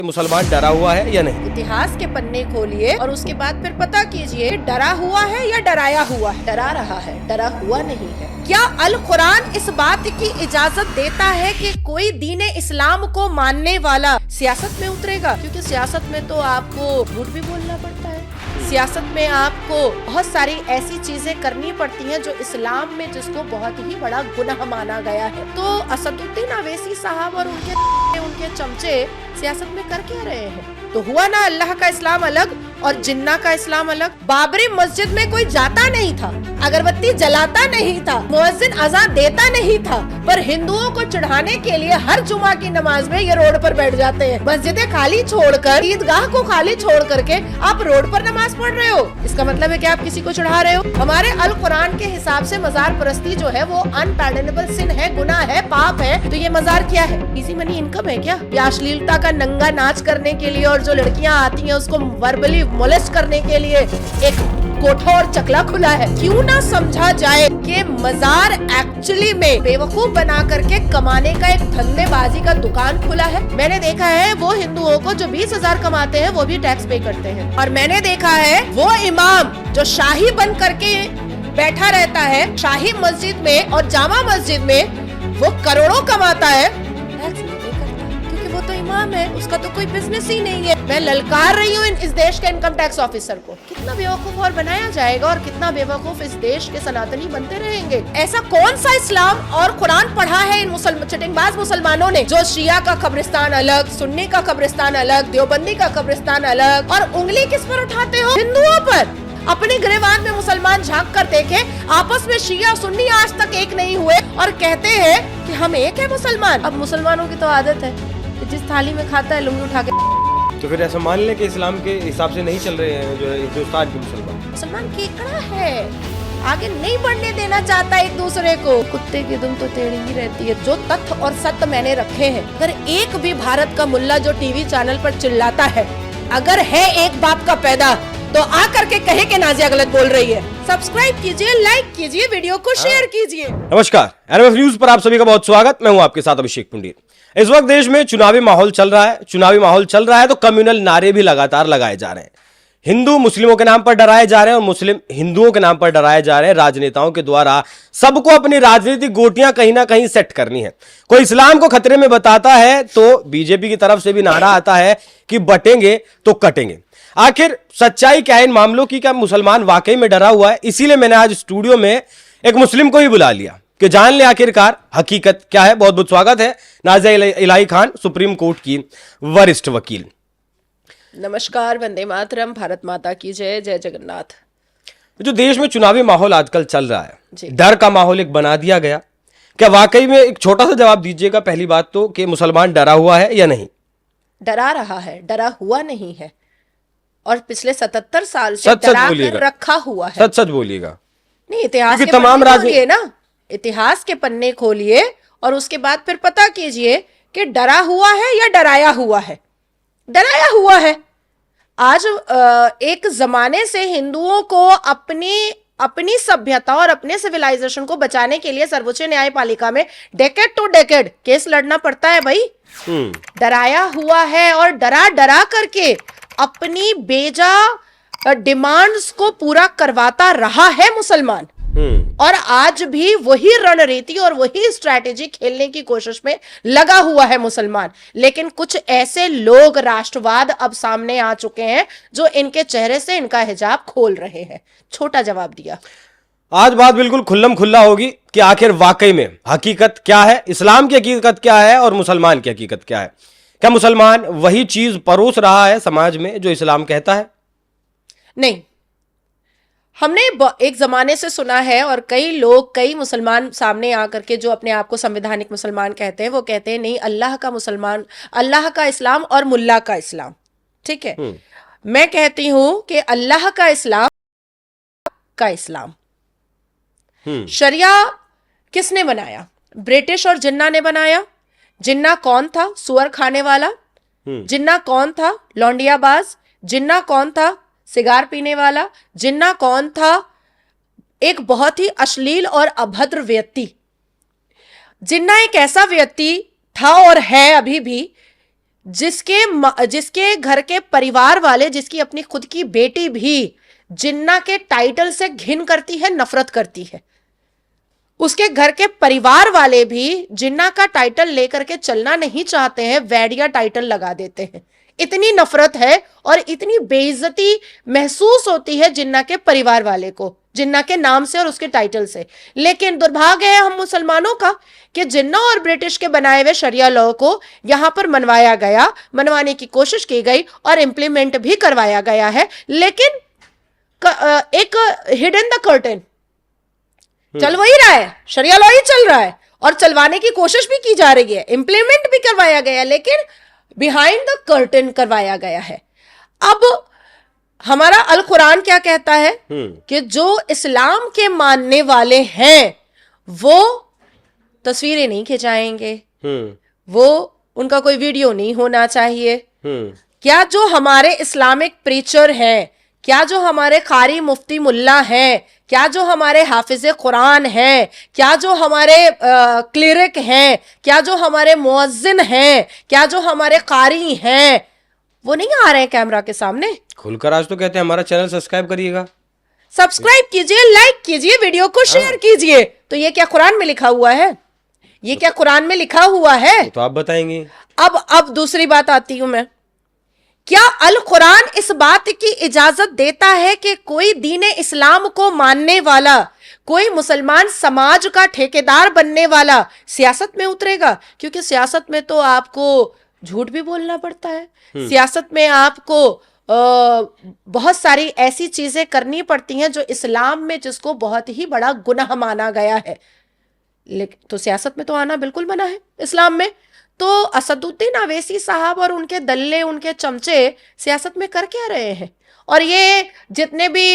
मुसलमान डरा हुआ है या नहीं। इतिहास के पन्ने खोलिए और उसके बाद फिर पता कीजिए डरा हुआ है या डराया हुआ है। डरा रहा है, डरा हुआ नहीं है। क्या अल कुरान इस बात की इजाजत देता है कि कोई दीन इस्लाम को मानने वाला सियासत में उतरेगा? क्योंकि सियासत में तो आपको झूठ भी बोलना पड़ता है, सियासत में आपको बहुत सारी ऐसी चीजें करनी पड़ती हैं जो इस्लाम में जिसको बहुत ही बड़ा गुनाह माना गया है। तो असदुद्दीन अवैसी साहब और उनके चमचे सियासत में कर क्या रहे हैं? तो हुआ ना अल्लाह का इस्लाम अलग और जिन्ना का इस्लाम अलग। बाबरी मस्जिद में कोई जाता नहीं था, अगरबत्ती जलाता नहीं था, मुअज्जिन अज़ान देता नहीं था, पर हिंदुओं को चढ़ाने के लिए हर जुमा की नमाज में ये रोड पर बैठ जाते हैं। मस्जिदें खाली छोड़कर, ईदगाह को खाली छोड़ करके आप रोड पर नमाज पढ़ रहे हो। इसका मतलब है कि आप किसी को चढ़ा रहे हो। हमारे अल कुरान के हिसाब से मजार परस्ती जो है वो अनपैर्डनेबल सिन है, गुनाह है, पाप है। तो ये मजार क्या है? इजी मनी इनकम है क्या? या अश्लीलता का नंगा नाच करने के लिए और जो लड़कियां आती हैं उसको वर्बली मोलेस्ट करने के लिए एक कोठा और चकला खुला है? क्यों ना समझा जाए कि मजार एक्चुअली में बेवकूफ बना करके कमाने का एक धंधेबाजी का दुकान खुला है। मैंने देखा है वो हिंदुओं को जो 20,000 कमाते हैं वो भी टैक्स पे करते हैं, और मैंने देखा है वो इमाम जो शाही बन करके बैठा रहता है शाही मस्जिद में और जामा मस्जिद में, वो करोड़ों कमाता है, टैक्स नहीं पे करता क्योंकि वो तो इमाम है, उसका तो कोई बिजनेस ही नहीं है। मैं ललकार रही हूँ इस देश के इनकम टैक्स ऑफिसर को। कितना बेवकूफ और बनाया जाएगा और कितना बेवकूफ इस देश के सनातनी बनते रहेंगे। ऐसा कौन सा इस्लाम और कुरान पढ़ा है इन चिटिंगबाज मुसलमानों ने जो शिया का कब्रिस्तान अलग, सुन्नी का कब्रिस्तान अलग, देवबंदी का कब्रिस्तान अलग, और उंगली किस पर उठाते हो? हिंदुओं पर। अपने गिरेबान में मुसलमान झांक कर देखे, आपस में शिया सुन्नी आज तक एक नहीं हुए और कहते हैं कि हम एक है मुसलमान। अब मुसलमानों की तो आदत है कि जिस थाली में खाता है लुंगी उठा के। तो फिर ऐसा मान लें कि इस्लाम के हिसाब से नहीं चल रहे हैं जो हिंदुस्तान के मुसलमान। मुसलमान केकड़ा है, आगे नहीं बढ़ने देना चाहता एक दूसरे को। कुत्ते की दुम तो टेढ़ी ही रहती है। जो तथ्य और सत्य मैंने रखे हैं, अगर एक भी भारत का मुल्ला जो टीवी चैनल पर चिल्लाता है, अगर है एक बाप का पैदा, तो आकर के कहे कि नाज़िया गलत बोल रही है। सब्सक्राइब कीजिए, लाइक कीजिए, वीडियो को शेयर कीजिए। नमस्कार, एनएमएफ न्यूज पर आप सभी का बहुत स्वागत। मैं हूं आपके साथ अभिषेक पुंडीर। इस वक्त देश में चुनावी माहौल चल रहा है तो कम्युनल नारे भी लगातार लगाए जा रहे हैं। हिंदू मुस्लिमों के नाम पर डराए जा रहे हैं और मुस्लिम हिंदुओं के नाम पर डराए जा रहे हैं। राजनेताओं के द्वारा सबको अपनी राजनीतिक गोटियां कहीं ना कहीं सेट करनी है। कोई इस्लाम को खतरे में बताता है तो बीजेपी की तरफ से भी नारा आता है कि बटेंगे तो कटेंगे। आखिर सच्चाई क्या है इन मामलों की? क्या मुसलमान वाकई में डरा हुआ है? इसीलिए मैंने आज स्टूडियो में एक मुस्लिम को ही बुला लिया कि जान ले आखिरकार हकीकत क्या है। बहुत बहुत स्वागत है नाज़िया इलाही खान, सुप्रीम कोर्ट की वरिष्ठ वकील। नमस्कार, वंदे मातरम, भारत माता की जय, जय जगन्नाथ। जो देश में चुनावी माहौल आजकल चल रहा जी। है, डर का माहौल एक बना दिया गया। क्या वाकई में, एक छोटा सा जवाब दीजिएगा पहली बात तो, कि मुसलमान डरा हुआ है या नहीं? डरा रहा है, डरा हुआ नहीं है, और पिछले 77 साल से डरा कर रखा हुआ है। सच बोलिएगा। नहीं, इतिहास के तमाम पन्ने खोलिए ना, इतिहास के पन्ने खोलिए और उसके बाद फिर पता कीजिए कि डरा हुआ है या डराया हुआ है। डराया हुआ है। आज एक जमाने से हिंदुओं को अपनी सभ्यता और अपने सिविलाइजेशन को बचाने के लिए सर्वोच्च न्यायपालिका में डेकेड टू डेकेड केस लड़ना पड़ता है भाई। डराया हुआ है और डरा डरा करके अपनी बेजा डिमांड्स को पूरा करवाता रहा है मुसलमान। और आज भी वही रणनीति और वही स्ट्रैटेजी खेलने की कोशिश में लगा हुआ है मुसलमान। लेकिन कुछ ऐसे लोग, राष्ट्रवाद अब सामने आ चुके हैं जो इनके चेहरे से इनका हिजाब खोल रहे हैं। छोटा जवाब दिया। आज बात बिल्कुल खुल्लम खुल्ला होगी कि आखिर वाकई में हकीकत क्या है, इस्लाम की हकीकत क्या है और मुसलमान की हकीकत क्या है। क्या मुसलमान वही चीज परोस रहा है समाज में जो इस्लाम कहता है? नहीं, हमने एक जमाने से सुना है और कई लोग, कई मुसलमान सामने आकर के जो अपने आप को संवैधानिक मुसलमान कहते हैं, वो कहते हैं नहीं, अल्लाह का मुसलमान, अल्लाह का इस्लाम और मुल्ला का इस्लाम। ठीक है, मैं कहती हूं कि अल्लाह का इस्लाम का इस्लाम। शरिया किसने बनाया? ब्रिटिश और जिन्ना ने बनाया। जिन्ना कौन था? सुअर खाने वाला। जिन्ना कौन था? लौंडियाबाज। जिन्ना कौन था? सिगार पीने वाला। जिन्ना कौन था? एक बहुत ही अश्लील और अभद्र व्यक्ति। जिन्ना एक ऐसा व्यक्ति था और है अभी भी जिसके घर के परिवार वाले, जिसकी अपनी खुद की बेटी भी जिन्ना के टाइटल से घिन करती है, नफरत करती है, उसके घर के परिवार वाले भी जिन्ना का टाइटल लेकर के चलना नहीं चाहते हैं, वैडिया टाइटल लगा देते हैं। इतनी नफरत है और इतनी बेइज्जती महसूस होती है जिन्ना के परिवार वाले को, जिन्ना के नाम से और उसके टाइटल से। लेकिन दुर्भाग्य है हम मुसलमानों का कि जिन्ना और ब्रिटिश के बनाए हुए शरिया लॉ को यहां पर मनवाया गया, मनवाने की कोशिश की गई और इंप्लीमेंट भी करवाया गया है, लेकिन एक हिडन द कर्टन चल वही रहा है, शरिया लॉ ही चल रहा है और चलवाने की कोशिश भी की जा रही है, इंप्लीमेंट भी करवाया गया, लेकिन बिहाइंड द कर्टन करवाया गया है। अब हमारा अल कुरान क्या कहता है कि जो इस्लाम के मानने वाले हैं वो तस्वीरें नहीं खिंचाएंगे, वो उनका कोई वीडियो नहीं होना चाहिए। क्या जो हमारे इस्लामिक प्रीचर हैं, क्या जो हमारे कारी मुफ्ती मुल्ला हैं, क्या जो हमारे हाफिज कुरान हैं, क्या जो हमारे क्लिरिक हैं, क्या जो हमारे मुअज्जिन हैं, क्या जो हमारे कारी हैं, वो नहीं आ रहे हैं कैमरा के सामने? खुलकर आज तो कहते हैं हमारा चैनल सब्सक्राइब करिएगा, सब्सक्राइब कीजिए, लाइक कीजिए, वीडियो को शेयर कीजिए। तो ये क्या कुरान में लिखा हुआ है? ये क्या कुरान में लिखा हुआ है? तो आप बताएंगे। अब दूसरी बात आती हूं मैं, क्या अल कुरान इस बात की इजाजत देता है कि कोई दीन इस्लाम को मानने वाला, कोई मुसलमान समाज का ठेकेदार बनने वाला सियासत में उतरेगा? क्योंकि सियासत में तो आपको झूठ भी बोलना पड़ता है, सियासत में आपको बहुत सारी ऐसी चीजें करनी पड़ती हैं जो इस्लाम में जिसको बहुत ही बड़ा गुनाह माना गया है, लेकिन तो सियासत में तो आना बिल्कुल मना है इस्लाम में। तो असदुद्दीन अवैसी साहब और उनके दल्ले, उनके चमचे सियासत में कर क्या रहे हैं? और ये जितने भी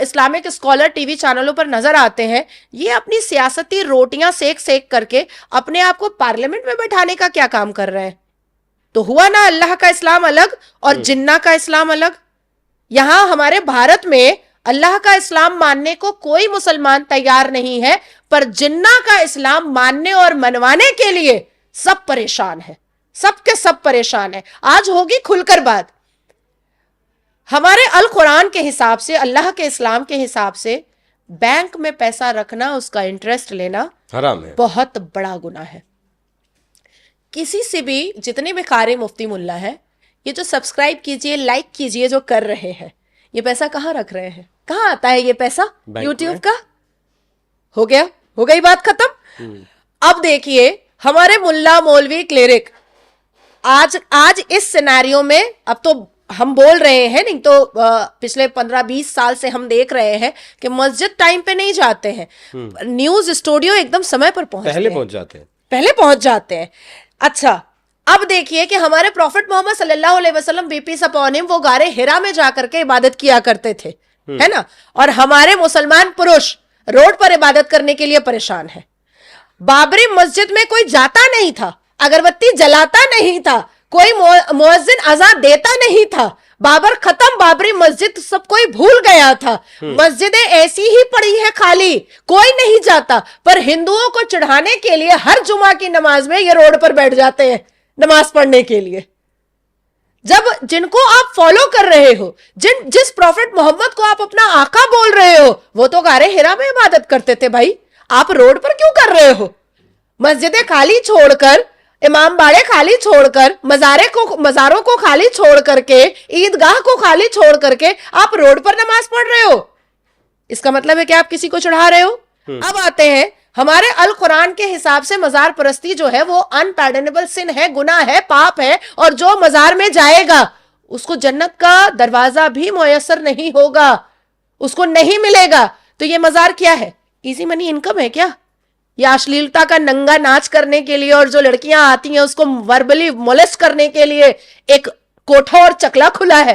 इस्लामिक स्कॉलर टीवी चैनलों पर नजर आते हैं, ये अपनी सियासती रोटियां सेक सेक करके अपने आप को पार्लियामेंट में बैठाने का क्या काम कर रहे हैं? तो हुआ ना अल्लाह का इस्लाम अलग और जिन्ना का इस्लाम अलग। यहां हमारे भारत में अल्लाह का इस्लाम मानने को कोई मुसलमान तैयार नहीं है, पर जिन्ना का इस्लाम मानने और मनवाने के लिए सब परेशान है, सबके सब परेशान है। आज होगी खुलकर बात। हमारे अल कुरान के हिसाब से, अल्लाह के इस्लाम के हिसाब से बैंक में पैसा रखना, उसका इंटरेस्ट लेना हराम है, बहुत बड़ा गुनाह है। किसी से भी, जितने भी कारी मुफ्ती मुल्ला है, ये जो सब्सक्राइब कीजिए, लाइक कीजिए जो कर रहे हैं, ये पैसा कहाँ रख रहे हैं? कहाँ आता है ये पैसा? यूट्यूब का। हो गया, हो गई बात खत्म। अब देखिए हमारे मुल्ला मौलवी क्लेरिक आज इस सिनेरियो में, अब तो हम बोल रहे हैं, नहीं तो पिछले 15-20 साल से हम देख रहे हैं कि मस्जिद टाइम पे नहीं जाते हैं, न्यूज स्टूडियो एकदम समय पर पहले पहुंच जाते हैं। अच्छा, अब देखिए कि हमारे प्रॉफिट मोहम्मद सल्लल्लाहु अलैहि वसल्लम पीस अपॉन हिम वो गारे हिरा में जाकर के इबादत किया करते थे, है ना? और हमारे मुसलमान पुरुष रोड पर इबादत करने के लिए परेशान है। बाबरी मस्जिद में कोई जाता नहीं था, अगरबत्ती जलाता नहीं था, कोई मुअज्जिन अज़ान देता नहीं था, बाबर खत्म, बाबरी मस्जिद सब कोई भूल गया था, मस्जिदें ऐसी ही पड़ी है खाली, कोई नहीं जाता। पर हिंदुओं को चढ़ाने के लिए हर जुमा की नमाज में ये रोड पर बैठ जाते हैं नमाज पढ़ने के लिए। जब जिनको आप फॉलो कर रहे हो, जिस प्रॉफिट मोहम्मद को आप अपना आका बोल रहे हो, वो तो गारे हिरा में इबादत करते थे भाई, आप रोड पर क्यों कर रहे हो? मस्जिदें खाली छोड़कर, इमाम बाड़े खाली छोड़कर, मजारों को खाली छोड़ करके, ईदगाह को खाली छोड़ करके आप रोड पर नमाज पढ़ रहे हो। इसका मतलब है कि आप किसी को चढ़ा रहे हो। अब आते हैं हमारे अल कुरान के हिसाब से, मजार परस्ती जो है वो अनपैर्डनेबल सिन है, गुनाह है, पाप है, और जो मजार में जाएगा उसको जन्नत का दरवाजा भी मुयस्सर नहीं होगा, उसको नहीं मिलेगा। तो ये मजार क्या है? इजी मनी इनकम है क्या? या अश्लीलता का नंगा नाच करने के लिए, और जो लड़कियां आती हैं उसको वर्बली मोलेस्ट करने के लिए एक कोठा और चकला खुला है?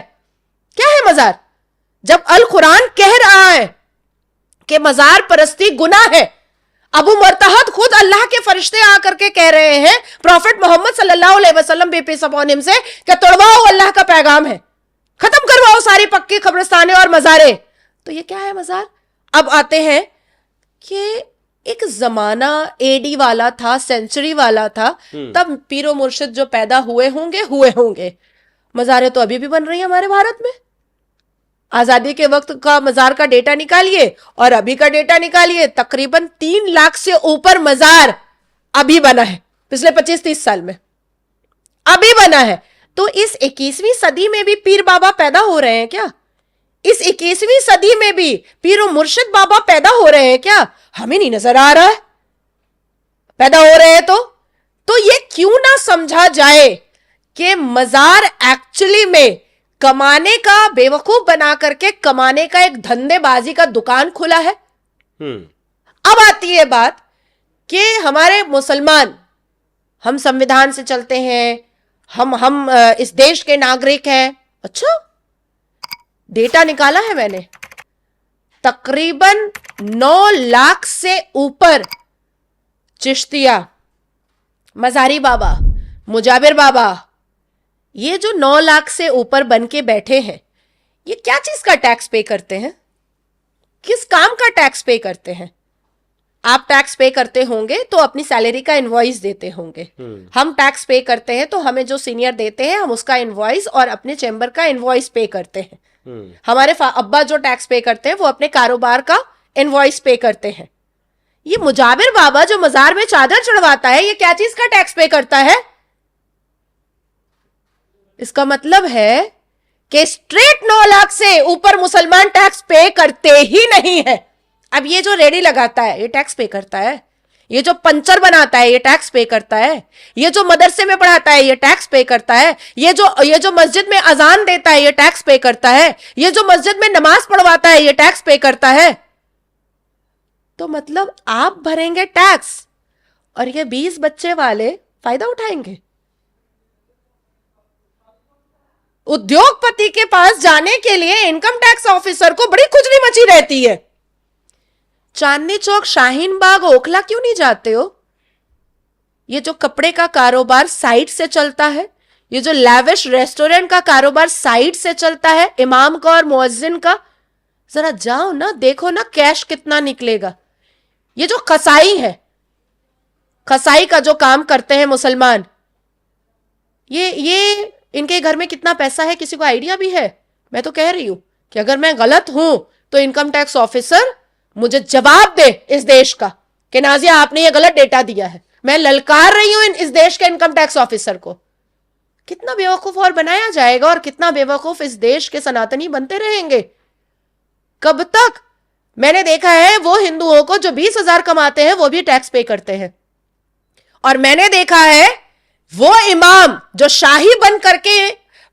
क्या है मजार? जब अल कुरान कह रहा है कि मजार परस्ती गुनाह है, अबू मरतहद खुद अल्लाह के फरिश्ते आकर के कह रहे हैं प्रॉफिट मोहम्मद सल्लल्लाहु अलैहि वसल्लम पीस अपॉन हिम से कि तोड़वाओ, अल्लाह का पैगाम है, खत्म करवाओ सारी पक्की कब्रिस्तानें और मजारे। तो ये क्या है मजार? अब आते हैं कि एक जमाना एडी वाला था, सेंचुरी वाला था, तब पीरो मुर्शिद जो पैदा हुए होंगे। मज़ारें तो अभी भी बन रही हैं हमारे भारत में। आजादी के वक्त का मजार का डेटा निकालिए और अभी का डेटा निकालिए, तकरीबन 3 लाख से ऊपर मजार अभी बना है पिछले 25-30 साल में, अभी बना है। तो इस 21वीं सदी में भी पीर बाबा पैदा हो रहे हैं क्या? इस 21वीं सदी में भी पीर और मुर्शिद बाबा पैदा हो रहे हैं क्या? हमें नहीं नजर आ रहा है। पैदा हो रहे हैं तो ये क्यों ना समझा जाए कि मजार एक्चुअली में कमाने का, बेवकूफ बना करके कमाने का एक धंधेबाजी का दुकान खुला है। अब आती है बात कि हमारे मुसलमान, हम संविधान से चलते हैं, हम इस देश के नागरिक हैं। अच्छा, डेटा निकाला है मैंने, तकरीबन 9 लाख से ऊपर चिश्तिया, मजारी बाबा, मुजाबिर बाबा, ये जो 9 लाख से ऊपर बन के बैठे हैं, ये क्या चीज का टैक्स पे करते हैं? किस काम का टैक्स पे करते हैं? आप टैक्स पे करते होंगे तो अपनी सैलरी का इनवॉइस देते होंगे। हम टैक्स पे करते हैं तो हमें जो सीनियर देते हैं हम उसका इनवॉइस और अपने चैम्बर का इनवॉइस पे करते हैं। हमारे अब्बा जो टैक्स पे करते हैं वो अपने कारोबार का इनवॉइस पे करते हैं। ये मुजाबिर बाबा जो मजार में चादर चढ़वाता है, ये क्या चीज का टैक्स पे करता है? इसका मतलब है कि स्ट्रेट 9 लाख से ऊपर मुसलमान टैक्स पे करते ही नहीं है। अब ये जो रेडी लगाता है ये टैक्स पे करता है, ये जो पंचर बनाता है ये टैक्स पे करता है, ये जो मदरसे में पढ़ाता है ये टैक्स पे करता है, ये जो मस्जिद में अजान देता है ये टैक्स पे करता है, ये जो मस्जिद में नमाज पढ़वाता है ये टैक्स पे करता है। तो मतलब आप भरेंगे टैक्स और ये 20 बच्चे वाले फायदा उठाएंगे। उद्योगपति के पास जाने के लिए इनकम टैक्स ऑफिसर को बड़ी खुजली मची रहती है। चांदनी चौक, शाहीन बाग, ओखला क्यों नहीं जाते हो? ये जो कपड़े का कारोबार साइड से चलता है, ये जो लैविश रेस्टोरेंट का कारोबार साइड से चलता है, इमाम का और मुअज्जिन का, जरा जाओ ना, देखो ना कैश कितना निकलेगा। ये जो कसाई है, कसाई का जो काम करते हैं मुसलमान, ये इनके घर में कितना पैसा है किसी को आइडिया भी है? मैं तो कह रही हूं कि अगर मैं गलत हूं तो इनकम टैक्स ऑफिसर मुझे जवाब दे इस देश का कि नाजिया आपने ये गलत डेटा दिया है। मैं ललकार रही हूं इस देश के इनकम टैक्स ऑफिसर को। कितना बेवकूफ और बनाया जाएगा और कितना बेवकूफ इस देश के सनातनी बनते रहेंगे? कब तक? मैंने देखा है वो हिंदुओं को जो 20,000 कमाते हैं वो भी टैक्स पे करते हैं, और मैंने देखा है वो इमाम जो शाही बन करके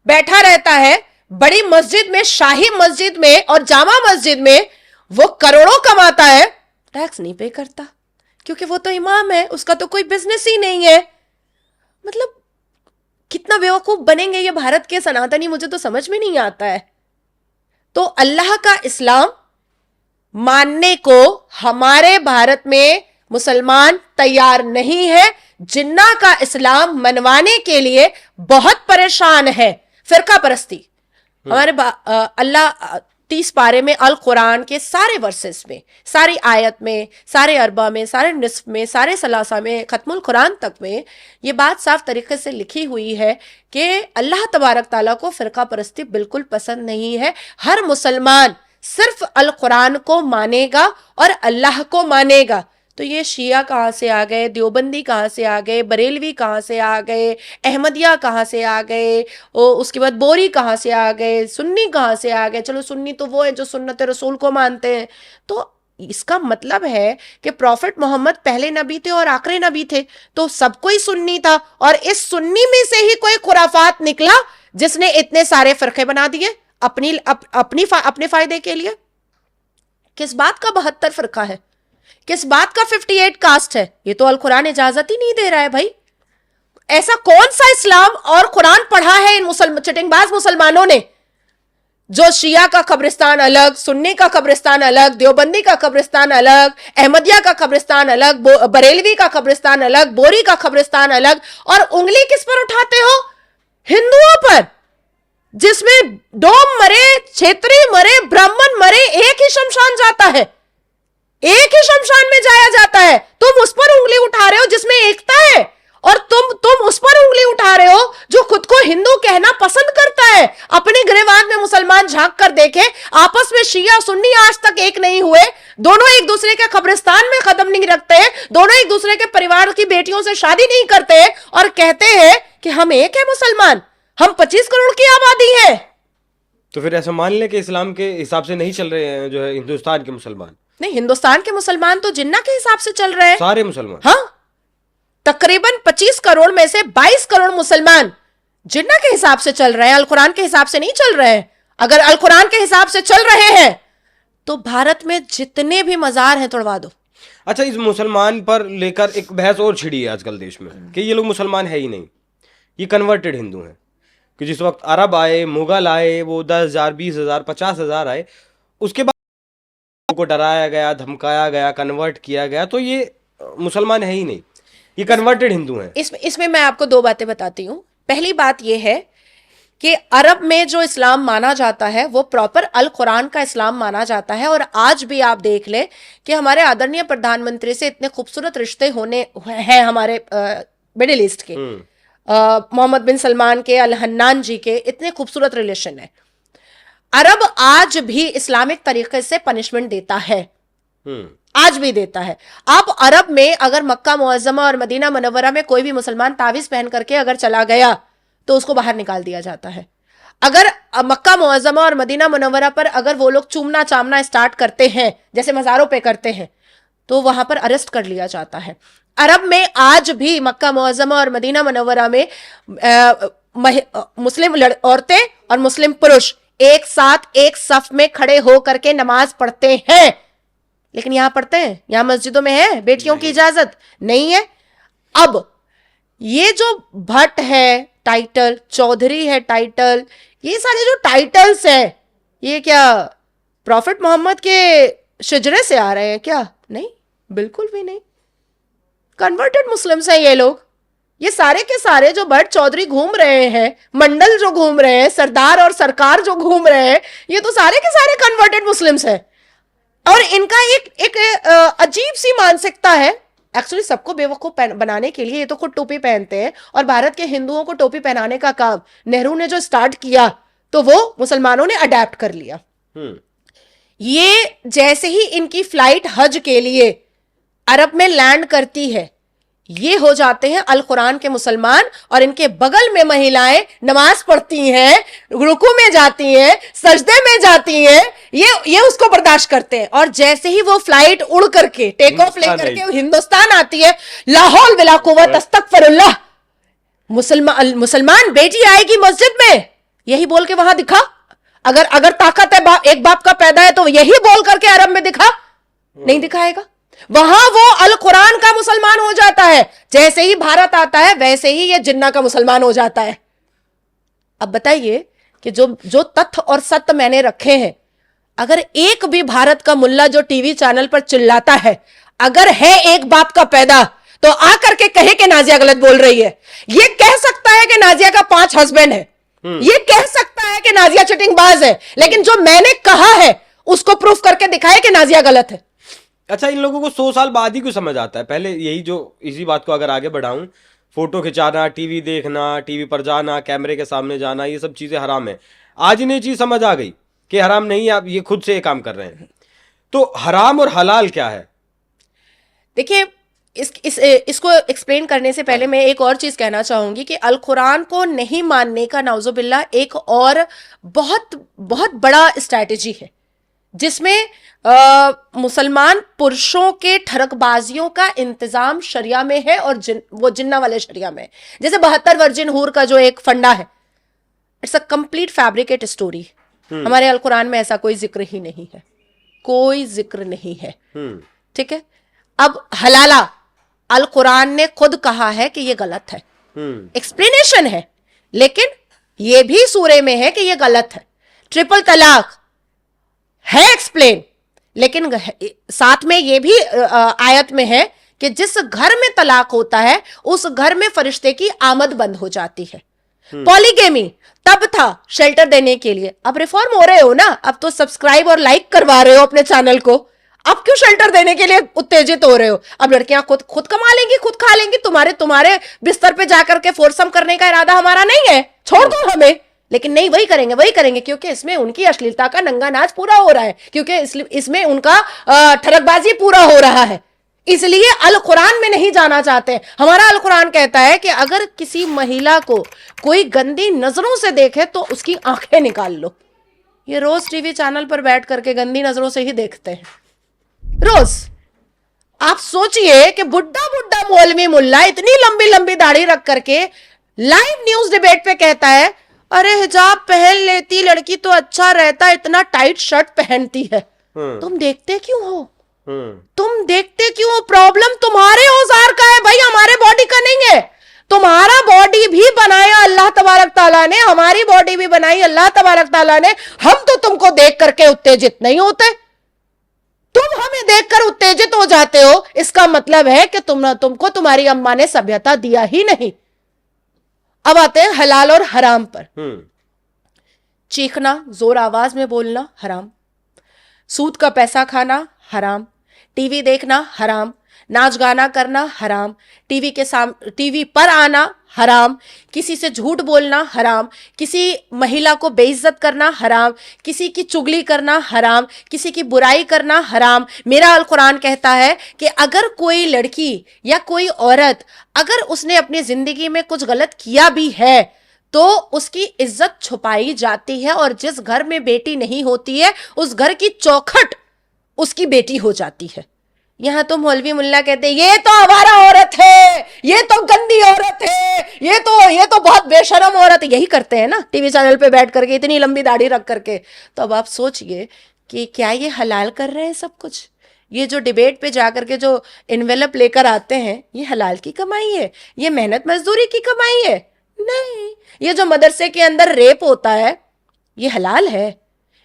बैठा रहता है बड़ी मस्जिद में, शाही मस्जिद में और जामा मस्जिद में, वो करोड़ों कमाता है, टैक्स नहीं पे करता क्योंकि वो तो इमाम है, उसका तो कोई बिजनेस ही नहीं है। मतलब कितना बेवकूफ बनेंगे ये भारत के सनातनी, मुझे तो समझ में नहीं आता है। तो अल्लाह का इस्लाम मानने को हमारे भारत में मुसलमान तैयार नहीं है। जिन्ना का इस्लाम मनवाने के लिए बहुत परेशान है। फिरका परस्ती, हमारे अल्लाह 30 पारे में अल कुरान के सारे वर्सेस में, सारी आयत में, सारे अरबा में, सारे निस्फ में, सारे सलासा में, खत्मुल कुरान तक में ये बात साफ तरीके से लिखी हुई है कि अल्लाह तबारक ताला को फिरका परस्ती बिल्कुल पसंद नहीं है। हर मुसलमान सिर्फ अल कुरान को मानेगा और अल्लाह को मानेगा। तो ये शिया कहाँ से आ गए, देवबंदी कहाँ से आ गए, बरेलवी कहाँ से आ गए, अहमदिया कहाँ से आ गए, उसके बाद बोरी कहाँ से आ गए, सुन्नी कहाँ से आ गए? चलो सुन्नी तो वो है जो सुन्नत रसूल को मानते हैं। तो इसका मतलब है कि प्रॉफिट मोहम्मद पहले नबी थे और आखिरी नबी थे, तो सब कोई सुन्नी था, और इस सुन्नी में से ही कोई खुराफात निकला जिसने इतने सारे फरके बना दिए अपने फायदे के लिए। किस बात का 72 फरका है? किस बात का 58 कास्ट है? ये तो अल कुरान इजाजत ही नहीं दे रहा है भाई। ऐसा कौन सा इस्लाम और कुरान पढ़ा है इन चिटिंगबाज मुसलमानों ने, जो शिया का कब्रिस्तान अलग, सुन्नी का कब्रिस्तान अलग, देवबंदी का कब्रिस्तान अलग, अहमदिया का कब्रिस्तान अलग, बरेलवी का कब्रिस्तान अलग, बोरी का कब्रिस्तान अलग, और उंगली किस पर उठाते हो? हिंदुओं पर, जिसमें डोम मरे, क्षेत्रीय मरे, ब्राह्मण मरे, एक ही शमशान जाता है, एक ही शमशान में जाया जाता है। तुम उस पर उंगली उठा रहे हो जिसमें एकता है, और तुम उस पर उंगली उठा रहे हो जो खुद को हिंदू कहना पसंद करता है। अपने गृहवाद में मुसलमान झांक कर देखे, आपस में शिया सुन्नी आज तक एक नहीं हुए, दोनों एक दूसरे के कब्रिस्तान में कदम नहीं रखते, दोनों एक दूसरे के परिवार की बेटियों से शादी नहीं करते, और कहते हैं कि हम एक है मुसलमान, हम 25 करोड़ की आबादी है। तो फिर ऐसा मान लें कि इस्लाम के हिसाब से नहीं चल रहे हैं जो है हिंदुस्तान के मुसलमान? नहीं, हिंदुस्तान के मुसलमान तो जिन्ना के हिसाब से चल रहे हैं, सारे मुसलमान। हाँ, तकरीबन 25 करोड़ में से 22 करोड़ मुसलमान जिन्ना के हिसाब से चल रहे हैं, अल कुरान के हिसाब से नहीं चल रहे हैं। अगर अल कुरान के हिसाब से चल रहे हैं तो भारत में जितने भी मजार हैं तोड़वा दो। अच्छा, इस मुसलमान पर लेकर एक बहस और छिड़ी है आजकल देश में कि ये लोग मुसलमान है ही नहीं, ये कन्वर्टेड हिंदू हैं। कि जिस वक्त अरब आए, मुगल आए, वो 10,000, 20,000, 50,000 आए, उसके बाद को डराया गया, धमकाया गया, कन्वर्ट किया गया, तो ये मुसलमान है ही नहीं, ये कन्वर्टेड हिंदू हैं। इसमें मैं आपको दो बातें बताती हूं। पहली बात यह है कि अरब में जो इस्लाम माना जाता है वो प्रॉपर अल कुरान का इस्लाम माना जाता है। और आज भी आप देख ले कि हमारे आदरणीय प्रधानमंत्री से इतने खूबसूरत रिश्ते होने हैं हमारे मिडिल ईस्ट के, मोहम्मद बिन सलमान के, अल हन्नान जी के, इतने खूबसूरत रिलेशन है। अरब आज भी इस्लामिक तरीके से पनिशमेंट देता है, आज भी देता है। अब अरब में अगर मक्का मुअज्जमा और मदीना मुनव्वरा में कोई भी मुसलमान तावीज पहन करके अगर चला गया तो उसको बाहर निकाल दिया जाता है। अगर मक्का मुअज्जमा और मदीना मुनव्वरा पर अगर वो लोग चूमना चामना स्टार्ट करते हैं जैसे मज़ारों पे करते हैं तो वहां पर अरेस्ट कर लिया जाता है। अरब में आज भी मक्का मुअज्जमा और मदीना मुनव्वरा में मुस्लिम औरतें और मुस्लिम पुरुष एक साथ एक सफ में खड़े हो करके नमाज पढ़ते हैं। लेकिन यहां पढ़ते हैं? यहां मस्जिदों में है बेटियों की इजाजत नहीं है। अब ये जो भट्ट है टाइटल, चौधरी है टाइटल, ये सारे जो टाइटल्स हैं ये क्या प्रॉफिट मोहम्मद के शजरे से आ रहे हैं क्या? नहीं, बिल्कुल भी नहीं। कन्वर्टेड मुस्लिम्स हैं ये लोग। ये सारे के सारे जो भट्ट चौधरी घूम रहे हैं, मंडल जो घूम रहे हैं, सरदार और सरकार जो घूम रहे हैं, ये तो सारे के सारे कन्वर्टेड मुस्लिम्स हैं। और इनका एक अजीब सी मानसिकता है। एक्चुअली सबको बेवकूफ बनाने के लिए ये तो खुद टोपी पहनते हैं, और भारत के हिंदुओं को टोपी पहनाने का काम नेहरू ने जो स्टार्ट किया तो वो मुसलमानों ने अडेप्ट कर लिया। ये जैसे ही इनकी फ्लाइट हज के लिए अरब में लैंड करती है, ये हो जाते हैं अल कुरान के मुसलमान, और इनके बगल में महिलाएं नमाज पढ़ती हैं, रुकू में जाती हैं, सजदे में जाती हैं, ये उसको बर्दाश्त करते हैं। और जैसे ही वो फ्लाइट उड़ करके टेक ऑफ लेकर के हिंदुस्तान आती है, लाहौल बिला कुव्वत अस्तगफिरुल्लाह, मुसलमान बेटी आएगी मस्जिद में, यही बोल के वहां दिखा। अगर ताकत है एक बाप का पैदा है तो यही बोल करके अरब में दिखा, नहीं दिखाएगा। वहां वो अल कुरान का मुसलमान हो जाता है। जैसे ही भारत आता है वैसे ही ये जिन्ना का मुसलमान हो जाता है। अब बताइए कि जो तथ्य और सत्य मैंने रखे हैं, अगर एक भी भारत का मुल्ला जो टीवी चैनल पर चिल्लाता है, अगर है एक बाप का पैदा, तो आकर के कहे कि नाजिया गलत बोल रही है। ये कह सकता है कि नाजिया का 5 हस्बैंड है, ये कह सकता है कि नाजिया चिटिंगबाज है, लेकिन जो मैंने कहा है उसको प्रूफ करके दिखाए कि नाजिया गलत है। अच्छा, इन लोगों को 100 साल बाद ही क्यों समझ आता है? पहले यही जो इसी बात को अगर आगे बढ़ाऊं, फोटो खिंचाना, टीवी देखना, टीवी पर जाना, कैमरे के सामने जाना, ये सब चीजें हराम है। आज इन्हें चीज समझ आ गई कि हराम नहीं है, आप ये खुद से ये काम कर रहे हैं। तो हराम और हलाल क्या है? देखिए, इसको एक्सप्लेन करने से पहले मैं एक और चीज कहना चाहूंगी कि अल कुरान को नहीं मानने का नाउजुबिल्ला एक और बहुत बहुत बड़ा स्ट्रैटेजी है, जिसमें मुसलमान पुरुषों के ठरकबाजियों का इंतजाम शरिया में है और वो जिन्ना वाले शरिया में। जैसे 72 वर्जिन हूर का जो एक फंडा है, it's a complete fabricate story. हमारे अल कुरान में ऐसा कोई जिक्र ही नहीं है, कोई जिक्र नहीं है। ठीक है। अब हलाला अल कुरान ने खुद कहा है कि ये गलत है, एक्सप्लेनेशन है, लेकिन ये भी सूरे में है कि ये गलत है। ट्रिपल तलाक है एक्सप्लेन, लेकिन साथ में ये भी आयत में है कि जिस घर में तलाक होता है उस घर में फरिश्ते की आमद बंद हो जाती है। पॉलीगेमी तब था शेल्टर देने के लिए, अब रिफॉर्म हो रहे हो ना, अब तो सब्सक्राइब और लाइक करवा रहे हो अपने चैनल को, आप क्यों शेल्टर देने के लिए उत्तेजित हो रहे हो? अब लड़कियां खुद कमा लेंगी, खुद खा लेंगी, तुम्हारे बिस्तर पे जाकर के फोर्सम करने का इरादा हमारा नहीं है, छोड़ दो हमें। लेकिन नहीं, वही करेंगे क्योंकि इसमें उनकी अश्लीलता का नंगा नाच पूरा हो रहा है, क्योंकि इसमें उनका ठरकबाजी पूरा हो रहा है, इसलिए अल कुरान में नहीं जाना चाहते। हमारा अल कुरान कहता है कि अगर किसी महिला को कोई गंदी नजरों से देखे तो उसकी आंखें निकाल लो। ये रोज टीवी चैनल पर बैठ करके गंदी नजरों से ही देखते हैं, रोज। आप सोचिए कि बुड्ढा बुड्ढा मौलवी मुल्ला इतनी लंबी लंबी दाढ़ी रख करके लाइव न्यूज डिबेट पे कहता है, अरे हिजाब पहन लेती लड़की तो अच्छा रहता, इतना टाइट शर्ट पहनती है। तुम देखते क्यों हो? तुम देखते क्यों? प्रॉब्लम तुम्हारे औजार का है भाई, हमारे बॉडी का नहीं है। तुम्हारा बॉडी भी बनाया अल्लाह तबारक ताला ने, हमारी बॉडी भी बनाई अल्लाह तबारक ताला ने। हम तो तुमको देख करके उत्तेजित नहीं होते, तुम हमें देखकर उत्तेजित हो जाते हो। इसका मतलब है कि तुमको तुम्हारी अम्मा ने सभ्यता दिया ही नहीं। अब आते हैं हलाल और हराम पर। चीखना, जोर आवाज में बोलना हराम, सूद का पैसा खाना हराम, टीवी देखना हराम, नाच गाना करना हराम, टीवी पर आना हराम, किसी से झूठ बोलना हराम, किसी महिला को बेइज्जत करना हराम, किसी की चुगली करना हराम, किसी की बुराई करना हराम। मेरा अल कुरान कहता है कि अगर कोई लड़की या कोई औरत अगर उसने अपनी जिंदगी में कुछ गलत किया भी है तो उसकी इज्जत छुपाई जाती है, और जिस घर में बेटी नहीं होती है उस घर की चौखट उसकी बेटी हो जाती है। यहां तो मौलवी मुल्ला कहते हैं ये तो आवारा औरत है, ये तो गंदी औरत है, ये तो बहुत बेशरम औरत है। यही करते हैं ना टीवी चैनल पे बैठ करके इतनी लंबी दाढ़ी रख करके। तो अब आप सोचिए कि क्या ये हलाल कर रहे हैं सब कुछ? ये जो डिबेट पे जाकर के जो इन्वेलप लेकर आते हैं, ये हलाल की कमाई है? ये मेहनत मजदूरी की कमाई है? नहीं। ये जो मदरसे के अंदर रेप होता है ये हलाल है?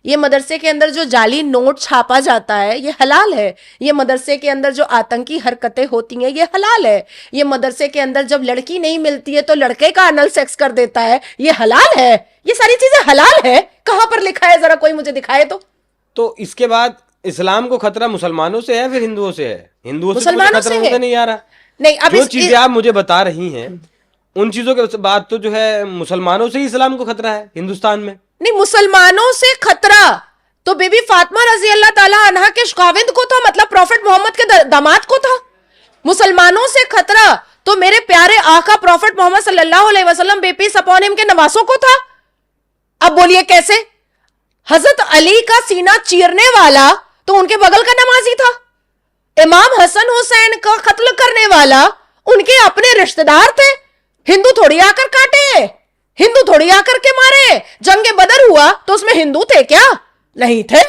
ये मदरसे के अंदर जो जाली नोट छापा जाता है ये हलाल है? ये मदरसे के अंदर जो आतंकी हरकतें होती हैं ये हलाल है? ये मदरसे के अंदर जब लड़की नहीं मिलती है तो लड़के का अनल सेक्स कर देता है, ये हलाल है? ये सारी चीजें हलाल है? कहां पर लिखा है? जरा कोई मुझे दिखाए तो इसके बाद इस्लाम को खतरा मुसलमानों से है फिर हिंदुओं से है? हिंदुओं से मुसलमानों खतरा से होता नहीं आ रहा। नहीं, अब जो चीजें आप मुझे बता रही हैं उन चीजों के बाद तो जो है मुसलमानों से ही इस्लाम को खतरा है हिंदुस्तान में। नहीं, मुसलमानों से खतरा तो बीबी फातिमा रजी अल्लाह ताला अन्हा के खाविंद को था, मतलब प्रॉफिट मोहम्मद के दामाद को था। मुसलमानों से खतरा तो मेरे प्यारे आका प्रॉफिट मोहम्मद सल्लल्लाहु अलैहि वसल्लम पीस अपॉन हिम के नवासों को था। अब बोलिए कैसे? हजरत अली का सीना चीरने वाला तो उनके बगल का नमाजी था। इमाम हसन हुसैन का कत्ल करने वाला उनके अपने रिश्तेदार थे। हिंदू थोड़ी आकर काटे, हिंदू थोड़ी आकर के मारे। जंगे बदर हुआ तो उसमें हिंदू थे क्या? नहीं थे।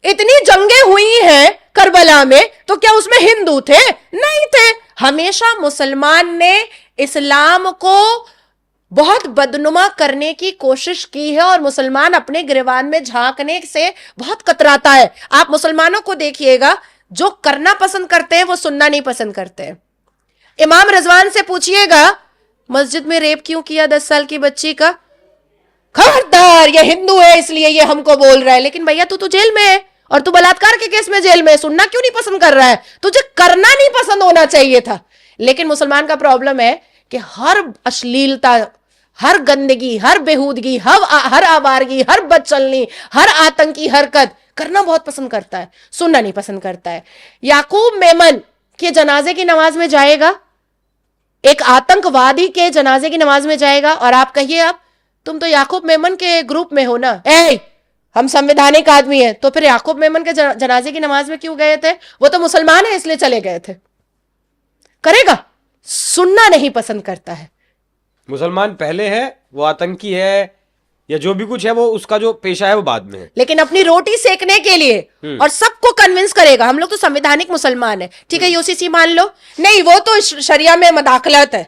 इतनी जंगें हुई हैं करबला में तो क्या उसमें हिंदू थे? नहीं थे। हमेशा मुसलमान ने इस्लाम को बहुत बदनुमा करने की कोशिश की है और मुसलमान अपने गिरवान में झांकने से बहुत कतराता है। आप मुसलमानों को देखिएगा, जो करना पसंद करते हैं वो सुनना नहीं पसंद करते हैं। इमाम रिजवान से पूछिएगा मस्जिद में रेप क्यों किया 10 साल की बच्ची का? खबरदार, ये हिंदू है इसलिए ये हमको बोल रहा है। लेकिन भैया तू तो जेल में है और तू बलात्कार के केस में जेल में है, सुनना क्यों नहीं पसंद कर रहा है? तुझे करना नहीं पसंद होना चाहिए था। लेकिन मुसलमान का प्रॉब्लम है कि हर अश्लीलता, हर गंदगी, हर बेहूदगी, हर आवारगी, हर बदचलनी, हर आतंकी हरकत करना बहुत पसंद करता है, सुनना नहीं पसंद करता है। याकूब मेमन के जनाजे की नमाज में जाएगा, एक आतंकवादी के जनाजे की नमाज में जाएगा, और आप कहिए आप तुम तो याकूब मेमन के ग्रुप में हो ना, हम संवैधानिक आदमी हैं, तो फिर याकूब मेमन के जनाजे की नमाज में क्यों गए थे? वो तो मुसलमान है इसलिए चले गए थे। करेगा? सुनना नहीं पसंद करता है। मुसलमान पहले है, वो आतंकी है या जो भी कुछ है, वो उसका जो पेशा है वो बाद में है। लेकिन अपनी रोटी सेकने के लिए और सबको कन्विंस करेगा हम लोग तो संवैधानिक मुसलमान है। ठीक है, यूसीसी मान लो, नहीं वो तो शरिया में मदाखलत है।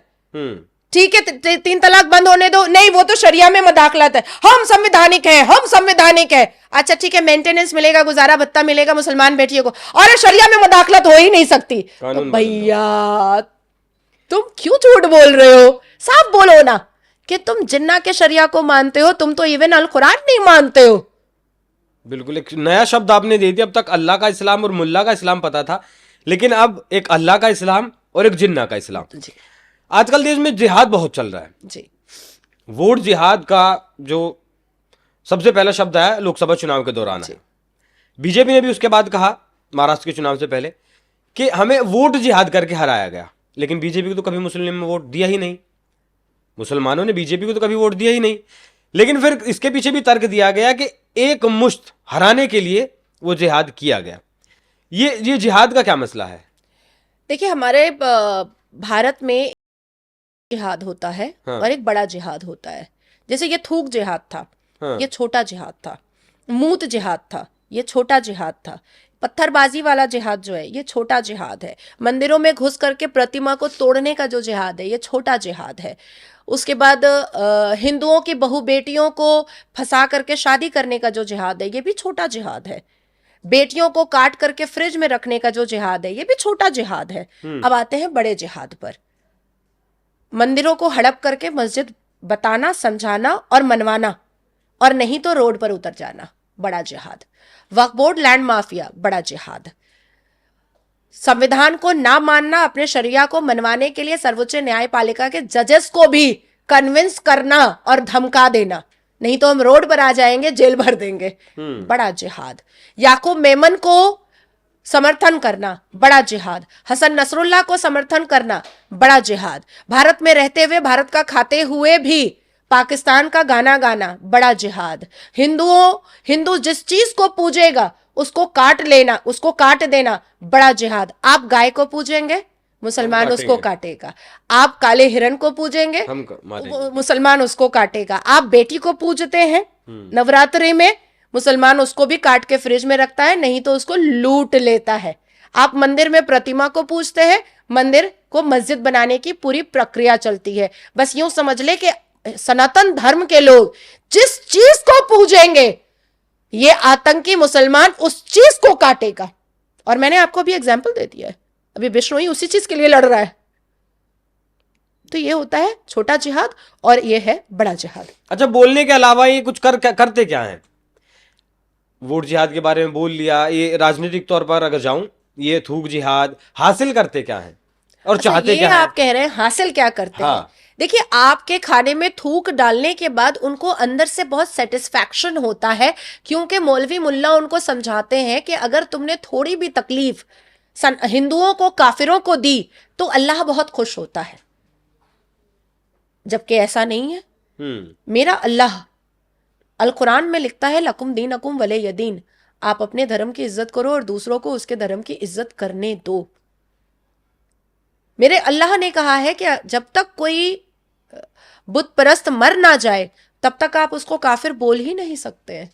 ठीक है, 3 तलाक बंद होने दो, नहीं वो तो शरिया में मदाखलत है। हम संवैधानिक हैं, हम संवैधानिक हैं। अच्छा ठीक है, मेंटेनेंस मिलेगा, गुजारा भत्ता मिलेगा मुसलमान बेटियों को, और शरिया में मदाखलत हो ही नहीं सकती। तो भैया तुम क्यों झूठ बोल रहे हो? साफ बोलो ना कि तुम जिन्ना के शरिया को मानते हो, तुम तो इवन अल कुरान नहीं मानते हो। बिल्कुल, एक नया शब्द आपने दे दिया। अब तक अल्लाह का इस्लाम और मुल्ला का इस्लाम पता था, लेकिन अब एक अल्लाह का इस्लाम और एक जिन्ना का इस्लाम। जी आजकल देश में जिहाद बहुत चल रहा है। जी वोट जिहाद का जो सबसे पहला शब्द आया लोकसभा चुनाव के दौरान है। बीजेपी ने भी उसके बाद कहा, महाराष्ट्र के चुनाव से पहले, कि हमें वोट जिहाद करके हराया गया। लेकिन बीजेपी को तो कभी मुस्लिम ने वोट दिया ही नहीं, मुसलमानों ने बीजेपी को तो कभी वोट दिया ही नहीं। लेकिन फिर इसके पीछे भी तर्क दिया गया कि एक मुश्त हराने के लिए वो जिहाद किया गया। ये जिहाद का क्या मसला है? देखिए, हमारे भारत में जिहाद होता है हाँ। और एक बड़ा जिहाद होता है। जैसे ये थूक जिहाद था, हाँ। ये छोटा जिहाद था। मूत जिहाद था, ये छोटा जिहाद था। पत्थरबाजी वाला जिहाद जो है, ये छोटा जिहाद है। मंदिरों में घुस करके प्रतिमा को तोड़ने का जो जिहाद है, ये छोटा जिहाद है। उसके बाद हिंदुओं की बहू बेटियों को फंसा करके शादी करने का जो जिहाद है, ये भी छोटा जिहाद है। बेटियों को काट करके फ्रिज में रखने का जो जिहाद है, ये भी छोटा जिहाद है। अब आते हैं बड़े जिहाद पर। मंदिरों को हड़प करके मस्जिद बताना, समझाना और मनवाना, और नहीं तो रोड पर उतर जाना, बड़ा जिहाद। वक्फ बोर्ड, लैंड माफिया, बड़ा जिहाद। संविधान को ना मानना, अपने शरिया को मनवाने के लिए सर्वोच्च न्यायपालिका के जजेस को भी कन्विंस करना और धमका देना, नहीं तो हम रोड पर आ जाएंगे, जेल भर देंगे, बड़ा जिहाद। याकूब मेमन को समर्थन करना, बड़ा जिहाद। हसन नसरुल्लाह को समर्थन करना, बड़ा जिहाद। भारत में रहते हुए, भारत का खाते हुए भी पाकिस्तान का गाना गाना, बड़ा जिहाद। हिंदू जिस चीज को पूजेगा उसको काट लेना, उसको काट देना, बड़ा जिहाद। आप गाय को पूजेंगे, मुसलमान उसको काटेगा। आप काले हिरन को पूजेंगे, मुसलमान उसको काटेगा। आप बेटी को पूजते हैं नवरात्रि में, मुसलमान उसको भी काट के फ्रिज में रखता है, नहीं तो उसको लूट लेता है। आप मंदिर में प्रतिमा को पूजते हैं, मंदिर को मस्जिद बनाने की पूरी प्रक्रिया चलती है। बस यूं समझ ले कि सनातन धर्म के लोग जिस चीज को पूजेंगे, ये आतंकी मुसलमान उस चीज को काटेगा। और मैंने आपको अभी एग्जाम्पल दे दिया है, अभी विष्णु ही उसी चीज के लिए लड़ रहा है। तो ये होता है छोटा जिहाद और ये है बड़ा जिहाद। अच्छा, बोलने के अलावा ये कुछ करते क्या हैं? वोट जिहाद के बारे में बोल लिया, ये राजनीतिक तौर पर अगर जाऊं, ये थूक जिहाद हासिल करते क्या हैं और चाहते क्या हैं? आप कह रहे हैं हासिल क्या करते हैं? देखिए, आपके खाने में थूक डालने के बाद उनको अंदर से बहुत सेटिस्फैक्शन होता है, क्योंकि मौलवी मुल्ला उनको समझाते हैं कि अगर तुमने थोड़ी भी तकलीफ हिंदुओं को, काफिरों को दी तो अल्लाह बहुत खुश होता है। जबकि ऐसा नहीं है। मेरा अल्लाह अल कुरान में लिखता है, लकुम दीनकुम वले यदीन। आप अपने धर्म की इज्जत करो और दूसरों को उसके धर्म की इज्जत करने दो। मेरे अल्लाह ने कहा है कि जब तक कोई बुत परस्त मर ना जाए, तब तक आप उसको काफिर बोल ही नहीं सकते हैं,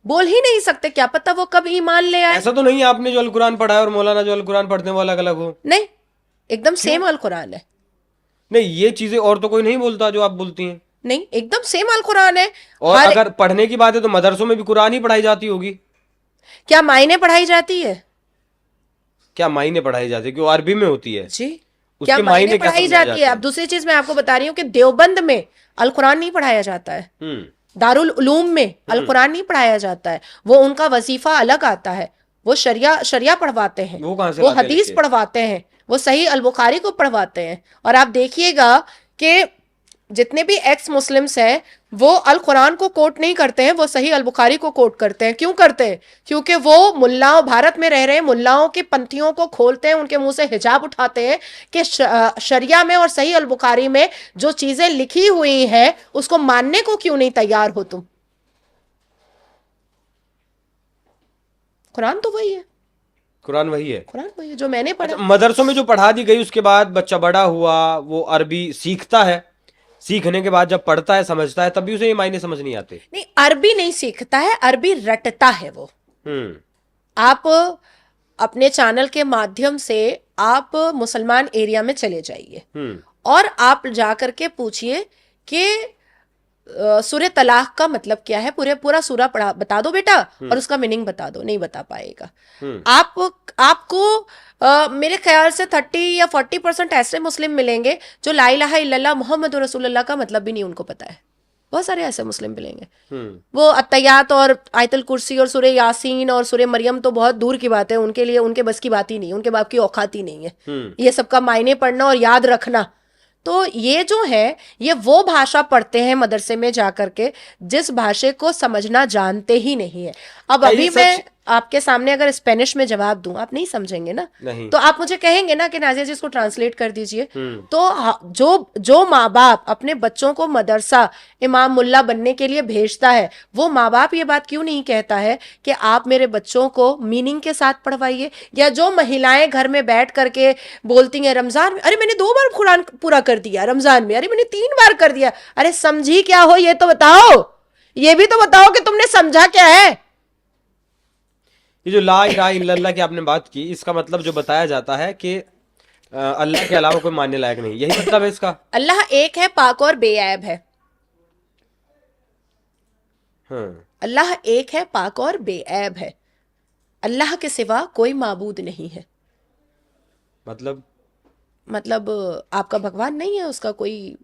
बोल ही नहीं सकते। क्या पता वो कब ईमान ले आए। ऐसा तो नहीं आपने जो अल कुरान पढ़ा है और मौलाना जो अल कुरान पढ़ने वाला अलग हो? नहीं, एकदम सेम अल कुरान है। नहीं, ये चीजें और तो कोई नहीं बोलता जो आप बोलती हैं। नहीं, एकदम सेम अल कुरान है। और अगर पढ़ने की बात है तो मदरसों में भी कुरान ही पढ़ाई जाती होगी। क्या मायने पढ़ाई जाती है? क्या मायने पढ़ाई जाती है? क्यों अरबी में होती है जी, क्या मायने पढ़ाई जाती है? अब दूसरी चीज मैं आपको बता रही हूँ कि देवबंद में अल कुरान नहीं पढ़ाया जाता है, दारुल उलूम में अल कुरान नहीं पढ़ाया जाता है। वो उनका वजीफा अलग आता है, वो शरिया पढ़वाते हैं, वो हदीस पढ़वाते हैं, वो सही अल बुखारी को पढ़वाते हैं। और आप देखिएगा कि जितने भी एक्स मुस्लिम्स हैं वो अल कुरान को कोट नहीं करते हैं, वो सही अल बुखारी को कोट करते हैं। क्यों करते हैं? क्योंकि वो मुल्लाओं, भारत में रह रहे मुल्लाओं के पंथियों को खोलते हैं, उनके मुंह से हिजाब उठाते हैं कि शरिया में और सही अल बुखारी में जो चीजें लिखी हुई हैं उसको मानने को क्यों नहीं तैयार हो तुम? कुरान तो वही है, कुरान वही है, कुरान वही है जो मैंने पढ़ा। मदरसों में जो पढ़ा दी गई, उसके बाद बच्चा बड़ा हुआ, वो अरबी सीखता है, सीखने के बाद जब पढ़ता है, समझता है, तब भी उसे ये मायने समझ नहीं आते। नहीं, अरबी नहीं सीखता है, अरबी रटता है वो। आप अपने चैनल के माध्यम से आप मुसलमान एरिया में चले जाइए और आप जाकर के पूछिए कि सूरह तलाक का मतलब क्या है, पूरा सूरा पढ़ा बता दो बेटा और उसका मीनिंग बता दो, नहीं बता पाएगा। आपको मेरे ख्याल से 30 या 40% ऐसे मुस्लिम मिलेंगे जो ला इलाहा इल्लल्लाह मुहम्मद रसूलुल्लाह का मतलब भी नहीं उनको पता है। बहुत सारे ऐसे मुस्लिम मिलेंगे। वो अत्तयात और आयतुल कुर्सी और सूरह यासीन और सूरह मरियम तो बहुत दूर की बात है, उनके लिए उनके बस की बात ही नहीं, उनके बाप की औकात ही नहीं है ये सबका मायने पढ़ना और याद रखना। तो ये जो है ये वो भाषा पढ़ते हैं मदरसे में जाकर के जिस भाषा को समझना जानते ही नहीं है। अब अभी मैं आपके सामने अगर स्पेनिश में जवाब दूं, आप नहीं समझेंगे ना, नहीं। तो आप मुझे कहेंगे ना कि नाजिया जी इसको ट्रांसलेट कर दीजिए। तो जो माँ बाप अपने बच्चों को मदरसा इमाम मुल्ला बनने के लिए भेजता है, वो माँ बाप ये बात क्यों नहीं कहता है कि आप मेरे बच्चों को मीनिंग के साथ पढ़वाइए? या जो महिलाएं घर में बैठ करके बोलती हैं रमजान में, अरे मैंने 2 बार कुरान पूरा कर दिया, रमजान में अरे मैंने 3 बार कर दिया, अरे समझी क्या हो ये तो बताओ, ये भी तो बताओ कि तुमने समझा क्या है। ये जो ला इलाहा इल्लल्लाह की आपने बात की, इसका मतलब जो बताया जाता है कि अल्लाह के अलावा कोई मानने लायक नहीं, यही मतलब है इसका? अल्लाह एक है, पाक और बेऐब है। अल्लाह एक है, पाक और बेऐब है। अल्लाह के सिवा कोई माबूद नहीं है। मतलब आपका भगवान नहीं है, उसका कोई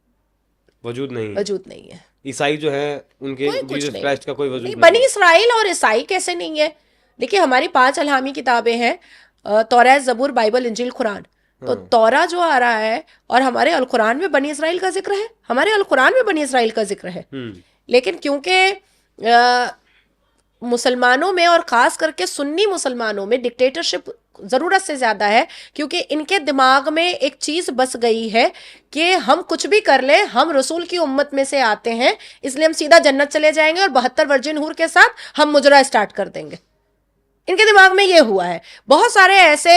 वजूद नहीं है। ईसाई जो है उनके जीसस क्राइस्ट का कोई वजूद नहीं। बनी इसराइल और ईसाई कैसे नहीं है? देखिए हमारी 5 अलहामी किताबें हैं, तौरात, जबूर, बाइबल, इंजील, कुरान। तो तौरा जो आ रहा है और हमारे अल कुरान में बनी इसराइल का जिक्र है, हमारे अल कुरान में बनी इसराइल का जिक्र है। लेकिन क्योंकि मुसलमानों में और खास करके सुन्नी मुसलमानों में डिक्टेटरशिप जरूरत से ज्यादा है, क्योंकि इनके दिमाग में एक चीज बस गई है कि हम कुछ भी कर ले, हम रसूल की उम्मत में से आते हैं, इसलिए हम सीधा जन्नत चले जाएंगे और 72 वर्जिन हूर के साथ हम मुजरा स्टार्ट कर देंगे। इनके दिमाग में ये हुआ है। बहुत सारे ऐसे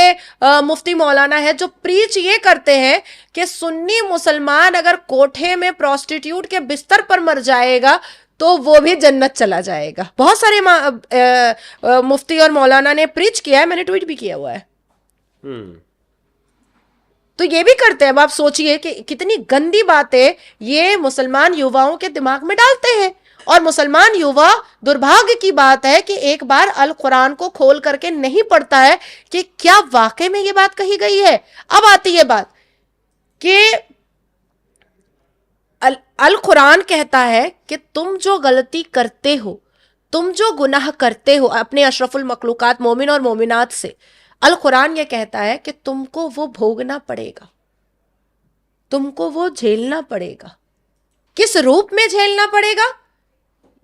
मुफ्ती मौलाना है जो प्रीच ये करते हैं कि सुन्नी मुसलमान अगर कोठे में प्रोस्टिट्यूट के बिस्तर पर मर जाएगा तो वो भी जन्नत चला जाएगा। बहुत सारे मुफ्ती और मौलाना ने प्रीच किया है, मैंने ट्वीट भी किया हुआ है। तो ये भी करते हैं। अब आप सोचिए कि कितनी गंदी बातें ये मुसलमान युवाओं के दिमाग में डालते हैं। और मुसलमान युवा, दुर्भाग्य की बात है कि एक बार अल कुरान को खोल करके नहीं पढ़ता है कि क्या वाकई में ये बात कही गई है। अब आती है बात कि अल कुरान कहता है कि तुम जो गलती करते हो, तुम जो गुनाह करते हो अपने अशरफुल मखलूकात मोमिन और मोमिनात से, अल कुरान ये कहता है कि तुमको वो भोगना पड़ेगा, तुमको वो झेलना पड़ेगा। किस रूप में झेलना पड़ेगा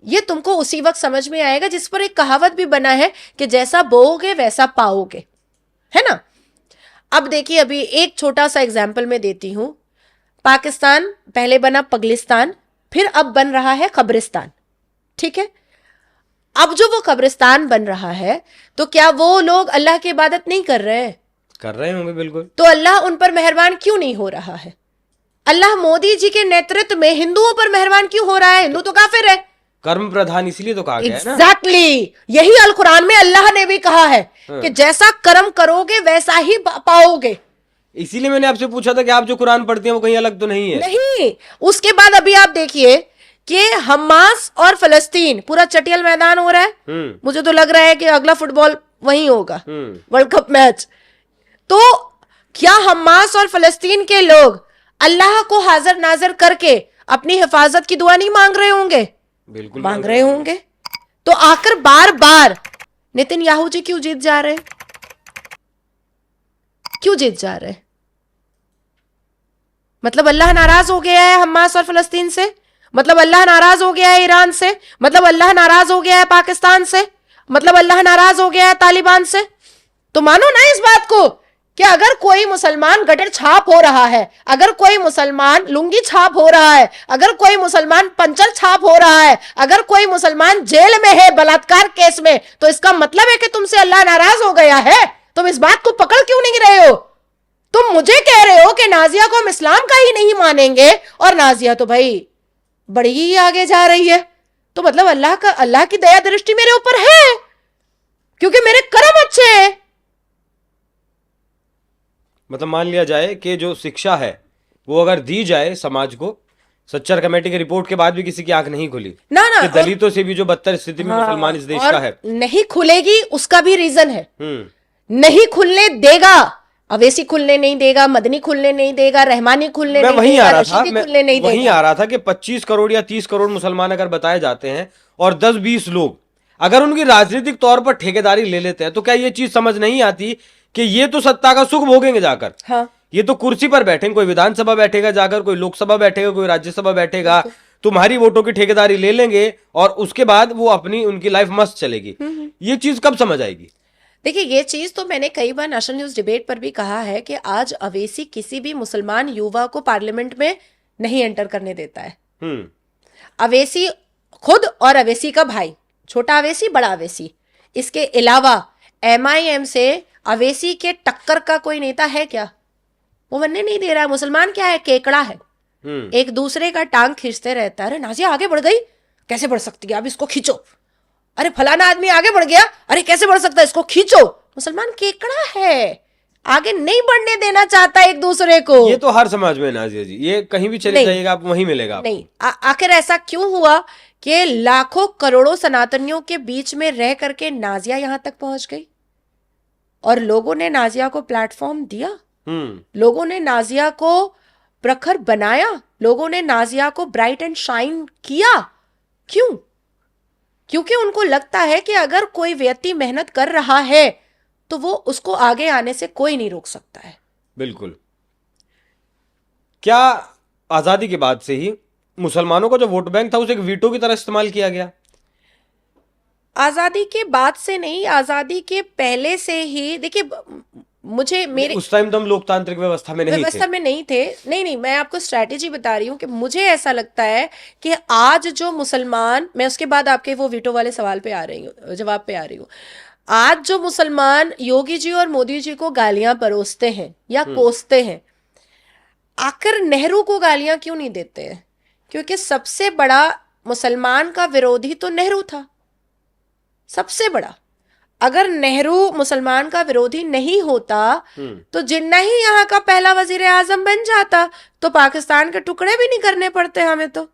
ये तुमको उसी वक्त समझ में आएगा, जिस पर एक कहावत भी बना है कि जैसा बोओगे वैसा पाओगे, है ना। अब देखिए, अभी एक छोटा सा एग्जाम्पल मैं देती हूं। पाकिस्तान पहले बना पगलिस्तान, फिर अब बन रहा है कब्रिस्तान, ठीक है। अब जो वो कब्रिस्तान बन रहा है, तो क्या वो लोग अल्लाह की इबादत नहीं कर रहे हैं? कर रहे होंगे बिल्कुल। तो अल्लाह उन पर मेहरबान क्यों नहीं हो रहा है? अल्लाह मोदी जी के नेतृत्व में हिंदुओं पर मेहरबान क्यों हो रहा है? हिंदू तो काफिर है। कर्म प्रधान इसलिए तो कहा गया है ना। एग्जैक्टली, यही अल कुरान में अल्लाह ने भी कहा है कि जैसा कर्म करोगे वैसा ही पाओगे। इसीलिए मैंने आपसे पूछा था कि आप जो कुरान पढ़ते हैं वो कहीं अलग तो नहीं है। नहीं। उसके बाद अभी आप देखिए कि हमास और फलस्तीन, पूरा चटियल मैदान हो रहा है। मुझे तो लग रहा है कि अगला फुटबॉल वहीं होगा, वर्ल्ड कप मैच। तो क्या हमास और फलस्तीन के लोग अल्लाह को हाजिर नाजिर करके अपनी हिफाजत की दुआ नहीं मांग रहे होंगे? बिल्कुल मांग रहे होंगे। तो आकर बार बार नेतन्याहू जी क्यों जीत जा रहे? क्यों जीत जा रहे? मतलब अल्लाह नाराज हो गया है हमास और फलस्तीन से, मतलब अल्लाह नाराज हो गया है ईरान से, मतलब अल्लाह नाराज हो गया है पाकिस्तान से, मतलब अल्लाह नाराज हो गया है तालिबान से। तो मानो ना इस बात को कि अगर कोई मुसलमान गटर छाप हो रहा है, अगर कोई मुसलमान लुंगी छाप हो रहा है, अगर कोई मुसलमान पंचर छाप हो रहा है, अगर कोई मुसलमान जेल में है बलात्कार केस में, तो इसका मतलब है कि तुमसे अल्लाह नाराज हो गया है। तुम इस बात को पकड़ क्यों नहीं रहे हो? तुम मुझे कह रहे हो कि नाजिया को हम इस्लाम का ही नहीं मानेंगे, और नाजिया तो भाई बड़ी ही आगे जा रही है। तो मतलब अल्लाह की दया दृष्टि मेरे ऊपर है क्योंकि मेरे कर्म अच्छे हैं। मतलब मान लिया जाए कि जो शिक्षा है वो अगर दी जाए समाज को, सच्चर कमेटी की रिपोर्ट के बाद भी किसी की आंख नहीं खुली ना कि दलितों से भी जो बदतर स्थिति में मुसलमान इस देश का है, नहीं खुलेगी। उसका भी रीजन है, नहीं खुलने देगा। अवैसी खुलने नहीं देगा, मदनी खुलने नहीं देगा, रहमानी खुलने मैं नहीं वहीं देगा, आ रहा था रशीदी खुलने नहीं वहीं देगा। आ रहा था कि 25 करोड़ या 30 करोड़ मुसलमान अगर बताए जाते हैं और 10-20 लोग अगर उनकी राजनीतिक तौर पर ठेकेदारी ले लेते हैं, तो क्या ये चीज समझ नहीं आती कि ये तो सत्ता का सुख भोगेंगे जाकर। हाँ, ये तो कुर्सी पर बैठेंगे, कोई विधानसभा बैठेगा जाकर, कोई लोकसभा बैठेगा, कोई राज्यसभा बैठेगा, तुम्हारी वोटों की ठेकेदारी ले लेंगे और उसके बाद वो अपनी उनकी लाइफ मस्त चलेगी। ये चीज कब समझ आएगी? देखिए ये चीज तो मैंने कई बार नेशनल न्यूज डिबेट पर भी कहा है कि आज अवैसी किसी भी मुसलमान युवा को पार्लियामेंट में नहीं एंटर करने देता है। अवैसी खुद और अवैसी का भाई, छोटा अवैसी बड़ा अवैसी, इसके अलावा MIM से अवैसी के टक्कर का कोई नेता है क्या? वो बनने नहीं दे रहा है। मुसलमान क्या है? केकड़ा है, एक दूसरे का टांग खींचते रहता है। अरे नाजिया आगे बढ़ गई, कैसे बढ़ सकती है, अब इसको खींचो। अरे फलाना आदमी आगे बढ़ गया, अरे कैसे बढ़ सकता है, इसको खींचो। मुसलमान केकड़ा है, आगे नहीं बढ़ने देना चाहता एक दूसरे को। ये तो हर समाज में नाजिया जी, ये कहीं भी चले जाइएगा आप वहीं मिलेगा आपको। नहीं, आखिर ऐसा क्यों हुआ कि लाखों करोड़ों सनातनियों के बीच में रह करके नाजिया यहां तक पहुंच गई और लोगों ने नाजिया को प्लेटफॉर्म दिया, लोगों ने नाजिया को प्रखर बनाया, लोगों ने नाजिया को ब्राइट एंड शाइन किया। क्यों? क्योंकि उनको लगता है कि अगर कोई व्यक्ति मेहनत कर रहा है तो वो उसको आगे आने से कोई नहीं रोक सकता है। बिल्कुल। क्या आजादी के बाद से ही मुसलमानों का जो वोट बैंक था उसे एक वीटो की तरह इस्तेमाल किया गया? आजादी के बाद से नहीं, आजादी के पहले से ही। देखिए मुझे मेरे उस टाइम तो हम लोकतांत्रिक व्यवस्था में नहीं थे। नहीं, मैं आपको स्ट्रैटेजी बता रही हूँ कि मुझे ऐसा लगता है कि आज जो मुसलमान, मैं उसके बाद आपके वो वीटो वाले सवाल पे आ रही हूँ, जवाब पे आ रही हूँ। आज जो मुसलमान योगी जी और मोदी जी को गालियां परोसते हैं या कोसते हैं, आखिर नेहरू को गालियां क्यों नहीं देते हैं? क्योंकि सबसे बड़ा मुसलमान का विरोधी तो नेहरू था, सबसे बड़ा। अगर नेहरू मुसलमान का विरोधी नहीं होता तो जिन्ना ही यहाँ का पहला वजीर आजम बन जाता तो पाकिस्तान के टुकड़े भी नहीं करने पड़ते हमें तो।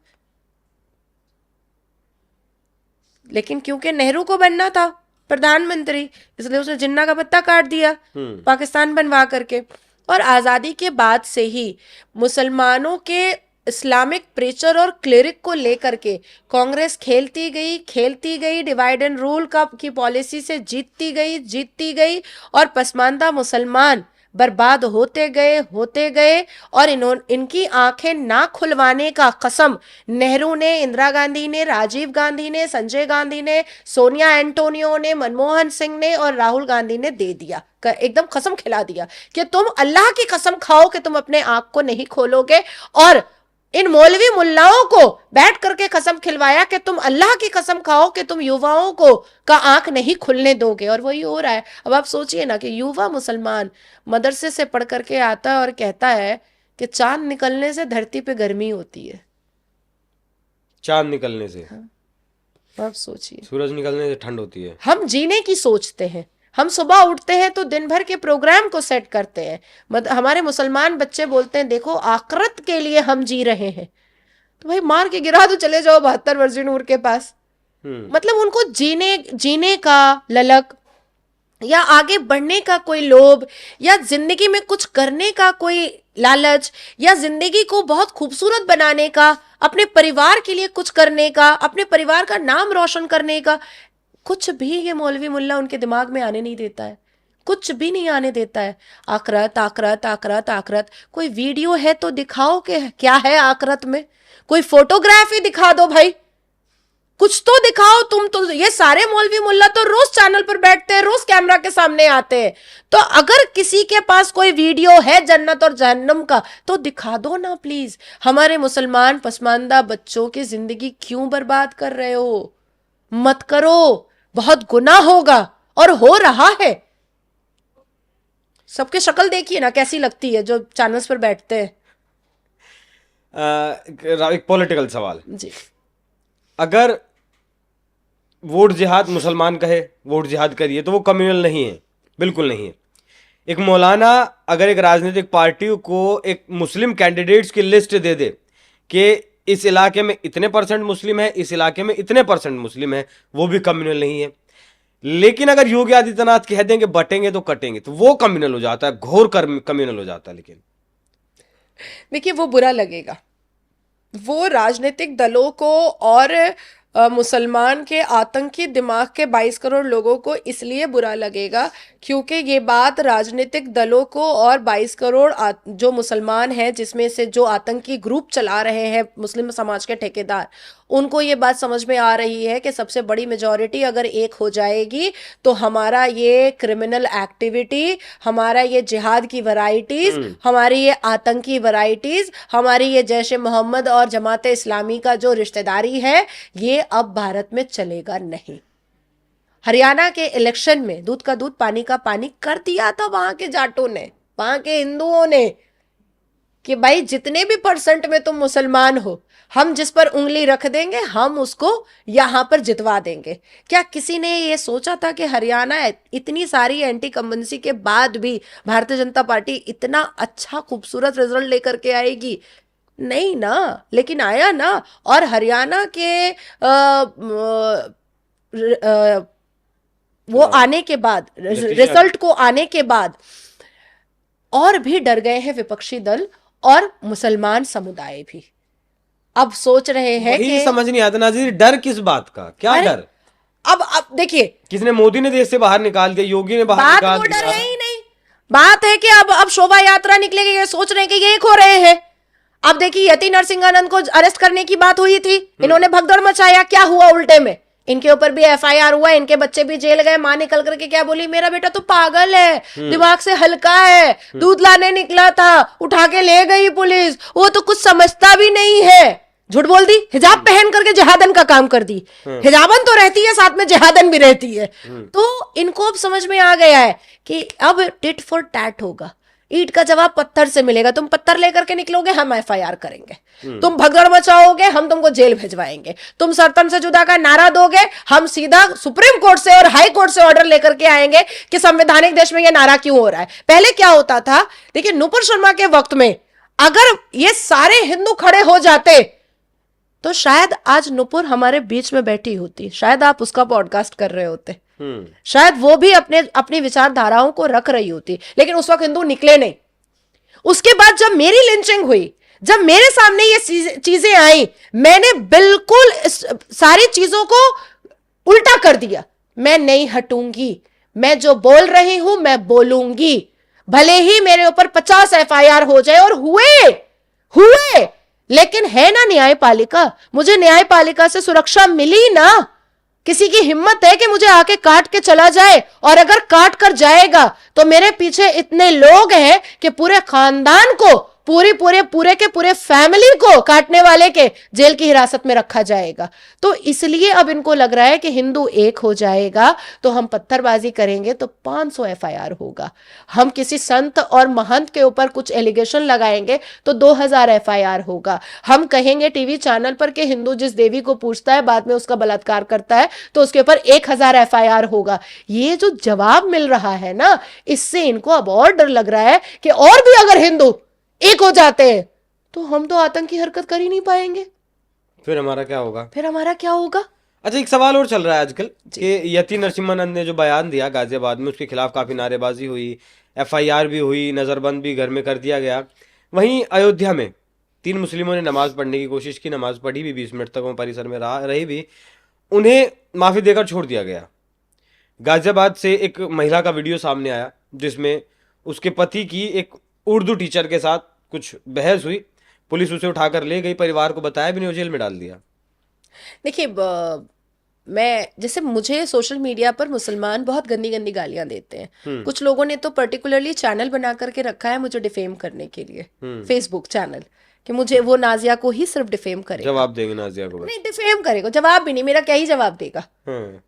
लेकिन क्योंकि नेहरू को बनना था प्रधानमंत्री, इसलिए उसने जिन्ना का पत्ता काट दिया पाकिस्तान बनवा करके। और आजादी के बाद से ही मुसलमानों के इस्लामिक प्रीचर और क्लेरिक को लेकर के कांग्रेस खेलती गई, डिवाइड एंड रूल की पॉलिसी से जीतती गई और पसमानदा मुसलमान बर्बाद होते गए और इनकी आंखें ना खुलवाने का कसम नेहरू ने, इंदिरा गांधी ने, राजीव गांधी ने, संजय गांधी ने, सोनिया एंटोनियो ने, मनमोहन सिंह ने और राहुल गांधी ने दे दिया, एकदम कसम खिला दिया कि तुम अल्लाह की कसम खाओ कि तुम अपने आंख को नहीं खोलोगे। और इन मौलवी मुल्लाओं को बैठ करके कसम खिलवाया कि तुम अल्लाह की कसम खाओ कि तुम युवाओं को का आंख नहीं खुलने दोगे। और वही हो रहा है। अब आप सोचिए ना कि युवा मुसलमान मदरसे से पढ़ करके आता है और कहता है कि चांद निकलने से धरती पे गर्मी होती है। चांद निकलने से? हाँ। आप सोचिए, सूरज निकलने से ठंड होती है। हम जीने की सोचते हैं, हम सुबह उठते हैं तो दिन भर के प्रोग्राम को सेट करते हैं। हमारे मुसलमान बच्चे बोलते हैं देखो आखिरत के लिए हम जी रहे हैं। तो भाई मार के गिरा तो चले जाओ 72 वर्जी नूर के पास। मतलब उनको जीने का ललक या आगे बढ़ने का कोई लोभ या जिंदगी में कुछ करने का कोई लालच या जिंदगी को बहुत खूबसूरत बनाने का, अपने परिवार के लिए कुछ करने का, अपने परिवार का नाम रोशन करने का, कुछ भी ये मौलवी मुल्ला उनके दिमाग में आने नहीं देता है। कुछ भी नहीं आने देता है। आखरत आखरत आखरत आखरत। कोई वीडियो है तो दिखाओ कि क्या है आखरत में, कोई फोटोग्राफी दिखा दो भाई, कुछ तो दिखाओ। तुम तो ये सारे मौलवी मुल्ला तो रोज चैनल पर बैठते हैं, रोज कैमरा के सामने आते हैं। तो अगर किसी के पास कोई वीडियो है जन्नत और जहन्नम का तो दिखा दो ना प्लीज। हमारे मुसलमान पसमानदा बच्चों की जिंदगी क्यों बर्बाद कर रहे हो? मत करो, बहुत गुनाह होगा और हो रहा है। सबके शक्ल देखिए ना कैसी लगती है जो चैनल्स पर बैठते हैं। एक पॉलिटिकल सवाल जी, अगर वोट जिहाद मुसलमान कहे वोट जिहाद करिए तो वो कम्युनल नहीं है, बिल्कुल नहीं है। एक मौलाना अगर एक राजनीतिक पार्टी को एक मुस्लिम कैंडिडेट्स की लिस्ट दे दे कि इस इलाके में इतने % मुस्लिम है, इस इलाके में इतने % मुस्लिम है, वो भी कम्युनल नहीं है। लेकिन अगर योगी आदित्यनाथ कह दें कि बटेंगे तो कटेंगे, तो वो कम्युनल हो जाता है, घोर कम्युनल हो जाता है। लेकिन देखिए, वो बुरा लगेगा, वो राजनीतिक दलों को और मुसलमान के आतंकी दिमाग के 22 करोड़ लोगों को इसलिए बुरा लगेगा क्योंकि ये बात राजनीतिक दलों को और 22 करोड़ जो मुसलमान हैं, जिसमें से जो आतंकी ग्रुप चला रहे हैं मुस्लिम समाज के ठेकेदार, उनको ये बात समझ में आ रही है कि सबसे बड़ी मेजॉरिटी अगर एक हो जाएगी तो हमारा ये क्रिमिनल एक्टिविटी, हमारा ये जिहाद की वैरायटीज, हमारी ये आतंकी वैरायटीज, हमारी ये जैश ए मोहम्मद और जमात इस्लामी का जो रिश्तेदारी है, ये अब भारत में चलेगा नहीं। हरियाणा के इलेक्शन में दूध का दूध पानी का पानी कर दिया था वहां के जाटों ने, वहां के हिंदुओं ने, कि भाई जितने भी परसेंट में तुम मुसलमान हो, हम जिस पर उंगली रख देंगे हम उसको यहां पर जितवा देंगे। क्या किसी ने ये सोचा था कि हरियाणा इतनी सारी एंटी कम्बेंसी के बाद भी भारतीय जनता पार्टी इतना अच्छा खूबसूरत रिजल्ट लेकर के आएगी? नहीं ना, लेकिन आया ना। और हरियाणा के वो आने के बाद, रिजल्ट को आने के बाद और भी डर गए हैं विपक्षी दल और मुसलमान समुदाय भी। अब सोच रहे हैं कि समझ नहीं आता नाज़िर, डर किस बात का, क्या डर? अब देखिए, किसने, मोदी ने देश से बाहर निकाल दिया, योगी ने बाहर निकाल दिया, डर है ही नहीं। बात है कि अब शोभा यात्रा निकलेगी, ये सोच रहे हैं कि ये एक हो रहे हैं। अब देखिए, यति नरसिंहानंद को अरेस्ट करने की बात हुई थी, इन्होंने भगदड़ मचाया, क्या हुआ उल्टे में? इनके ऊपर भी एफआईआर हुआ, इनके बच्चे भी जेल गए। मां निकल करके क्या बोली? मेरा बेटा तो पागल है, दिमाग से हल्का है, दूध लाने निकला था, उठा के ले गई पुलिस, वो तो कुछ समझता भी नहीं है। झूठ बोल दी, हिजाब पहन करके जिहादन का काम कर दी। हिजाबन तो रहती है, साथ में जिहादन भी रहती है। तो इनको अब समझ में आ गया है कि अब टिट फॉर टैट होगा, ईंट का जवाब पत्थर से मिलेगा। तुम पत्थर लेकर के निकलोगे, हम एफआईआर करेंगे। तुम भगदड़ मचाओगे, हम तुमको जेल भेजवाएंगे। तुम सरतन से जुदा का नारा दोगे, हम सीधा सुप्रीम कोर्ट से और हाई कोर्ट से ऑर्डर लेकर के आएंगे कि संवैधानिक देश में यह नारा क्यों हो रहा है। पहले क्या होता था, देखिए, नुपुर शर्मा के वक्त में अगर ये सारे हिंदू खड़े हो जाते तो शायद आज नुपुर हमारे बीच में बैठी होती, शायद आप उसका पॉडकास्ट कर रहे होते, शायद वो भी अपनी विचारधाराओं को रख रही होती। लेकिन उस वक्त हिंदू निकले नहीं। उसके बाद जब मेरी लिंचिंग हुई, जब मेरे सामने ये चीजें आई, मैंने बिल्कुल सारी चीजों को उल्टा कर दिया। मैं नहीं हटूंगी, मैं जो बोल रही हूं मैं बोलूंगी, भले ही मेरे ऊपर 50 एफआईआर हो जाए। और हुए लेकिन है ना न्यायपालिका, मुझे न्यायपालिका से सुरक्षा मिली ना। किसी की हिम्मत है कि मुझे आके काट के चला जाए, और अगर काट कर जाएगा तो मेरे पीछे इतने लोग हैं कि पूरे खानदान को, पूरे फैमिली को काटने वाले के जेल की हिरासत में रखा जाएगा। तो इसलिए अब इनको लग रहा है कि हिंदू एक हो जाएगा तो हम पत्थरबाजी करेंगे तो 500 एफआईआर होगा, हम किसी संत और महंत के ऊपर कुछ एलिगेशन लगाएंगे तो 2000 एफआईआर होगा, हम कहेंगे टीवी चैनल पर कि हिंदू जिस देवी को पूजता है बाद में उसका बलात्कार करता है तो उसके ऊपर 1000 एफआईआर होगा। ये जो जवाब मिल रहा है ना, इससे इनको अब और डर लग रहा है कि और भी अगर हिंदू एक हो जाते हैं तो हम तो आतंकी हरकत कर ही नहीं पाएंगे। फिर हमारा क्या होगा? अच्छा, एक सवाल और चल रहा है आजकल कि यति नरसिम्हानंद ने जो बयान दिया गाजियाबाद में, उसके खिलाफ काफी नारेबाजी हुई, एफआईआर भी हुई, नजरबंद भी घर में कर दिया गया। वहीं अयोध्या में 3 मुस्लिमों ने नमाज पढ़ने की कोशिश की, नमाज पढ़ी भी 20 मिनट तक वो परिसर में रही भी, उन्हें माफी देकर छोड़ दिया गया। गाजियाबाद से एक महिला का वीडियो सामने आया जिसमें उसके पति की एक उर्दू टीचर के साथ कुछ बहस हुई, पुलिस उसे उठाकर ले गई, परिवार को बताया भी नहीं, जेल में डाल दिया। देखिए, मैं जैसे, मुझे सोशल मीडिया पर मुसलमान बहुत गंदी गंदी गालियां देते हैं। कुछ लोगों ने तो पर्टिकुलरली चैनल बना करके रखा है मुझे डिफेम करने के लिए, फेसबुक चैनल, कि मुझे वो नाजिया को ही सिर्फ डिफेम करेगा। जवाब देंगे नाजिया को? नहीं, डिफेम करेगा, जवाब भी नहीं, मेरा क्या ही जवाब देगा।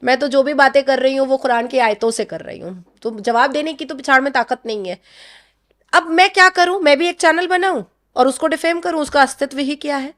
मैं तो जो भी बातें कर रही हूँ वो कुरान की आयतों से कर रही हूँ, तो जवाब देने की तो पिछाड़ में ताकत नहीं है। अब मैं क्या करूं, मैं भी एक चैनल बनाऊं और उसको डिफेम करूं? उसका अस्तित्व ही क्या है,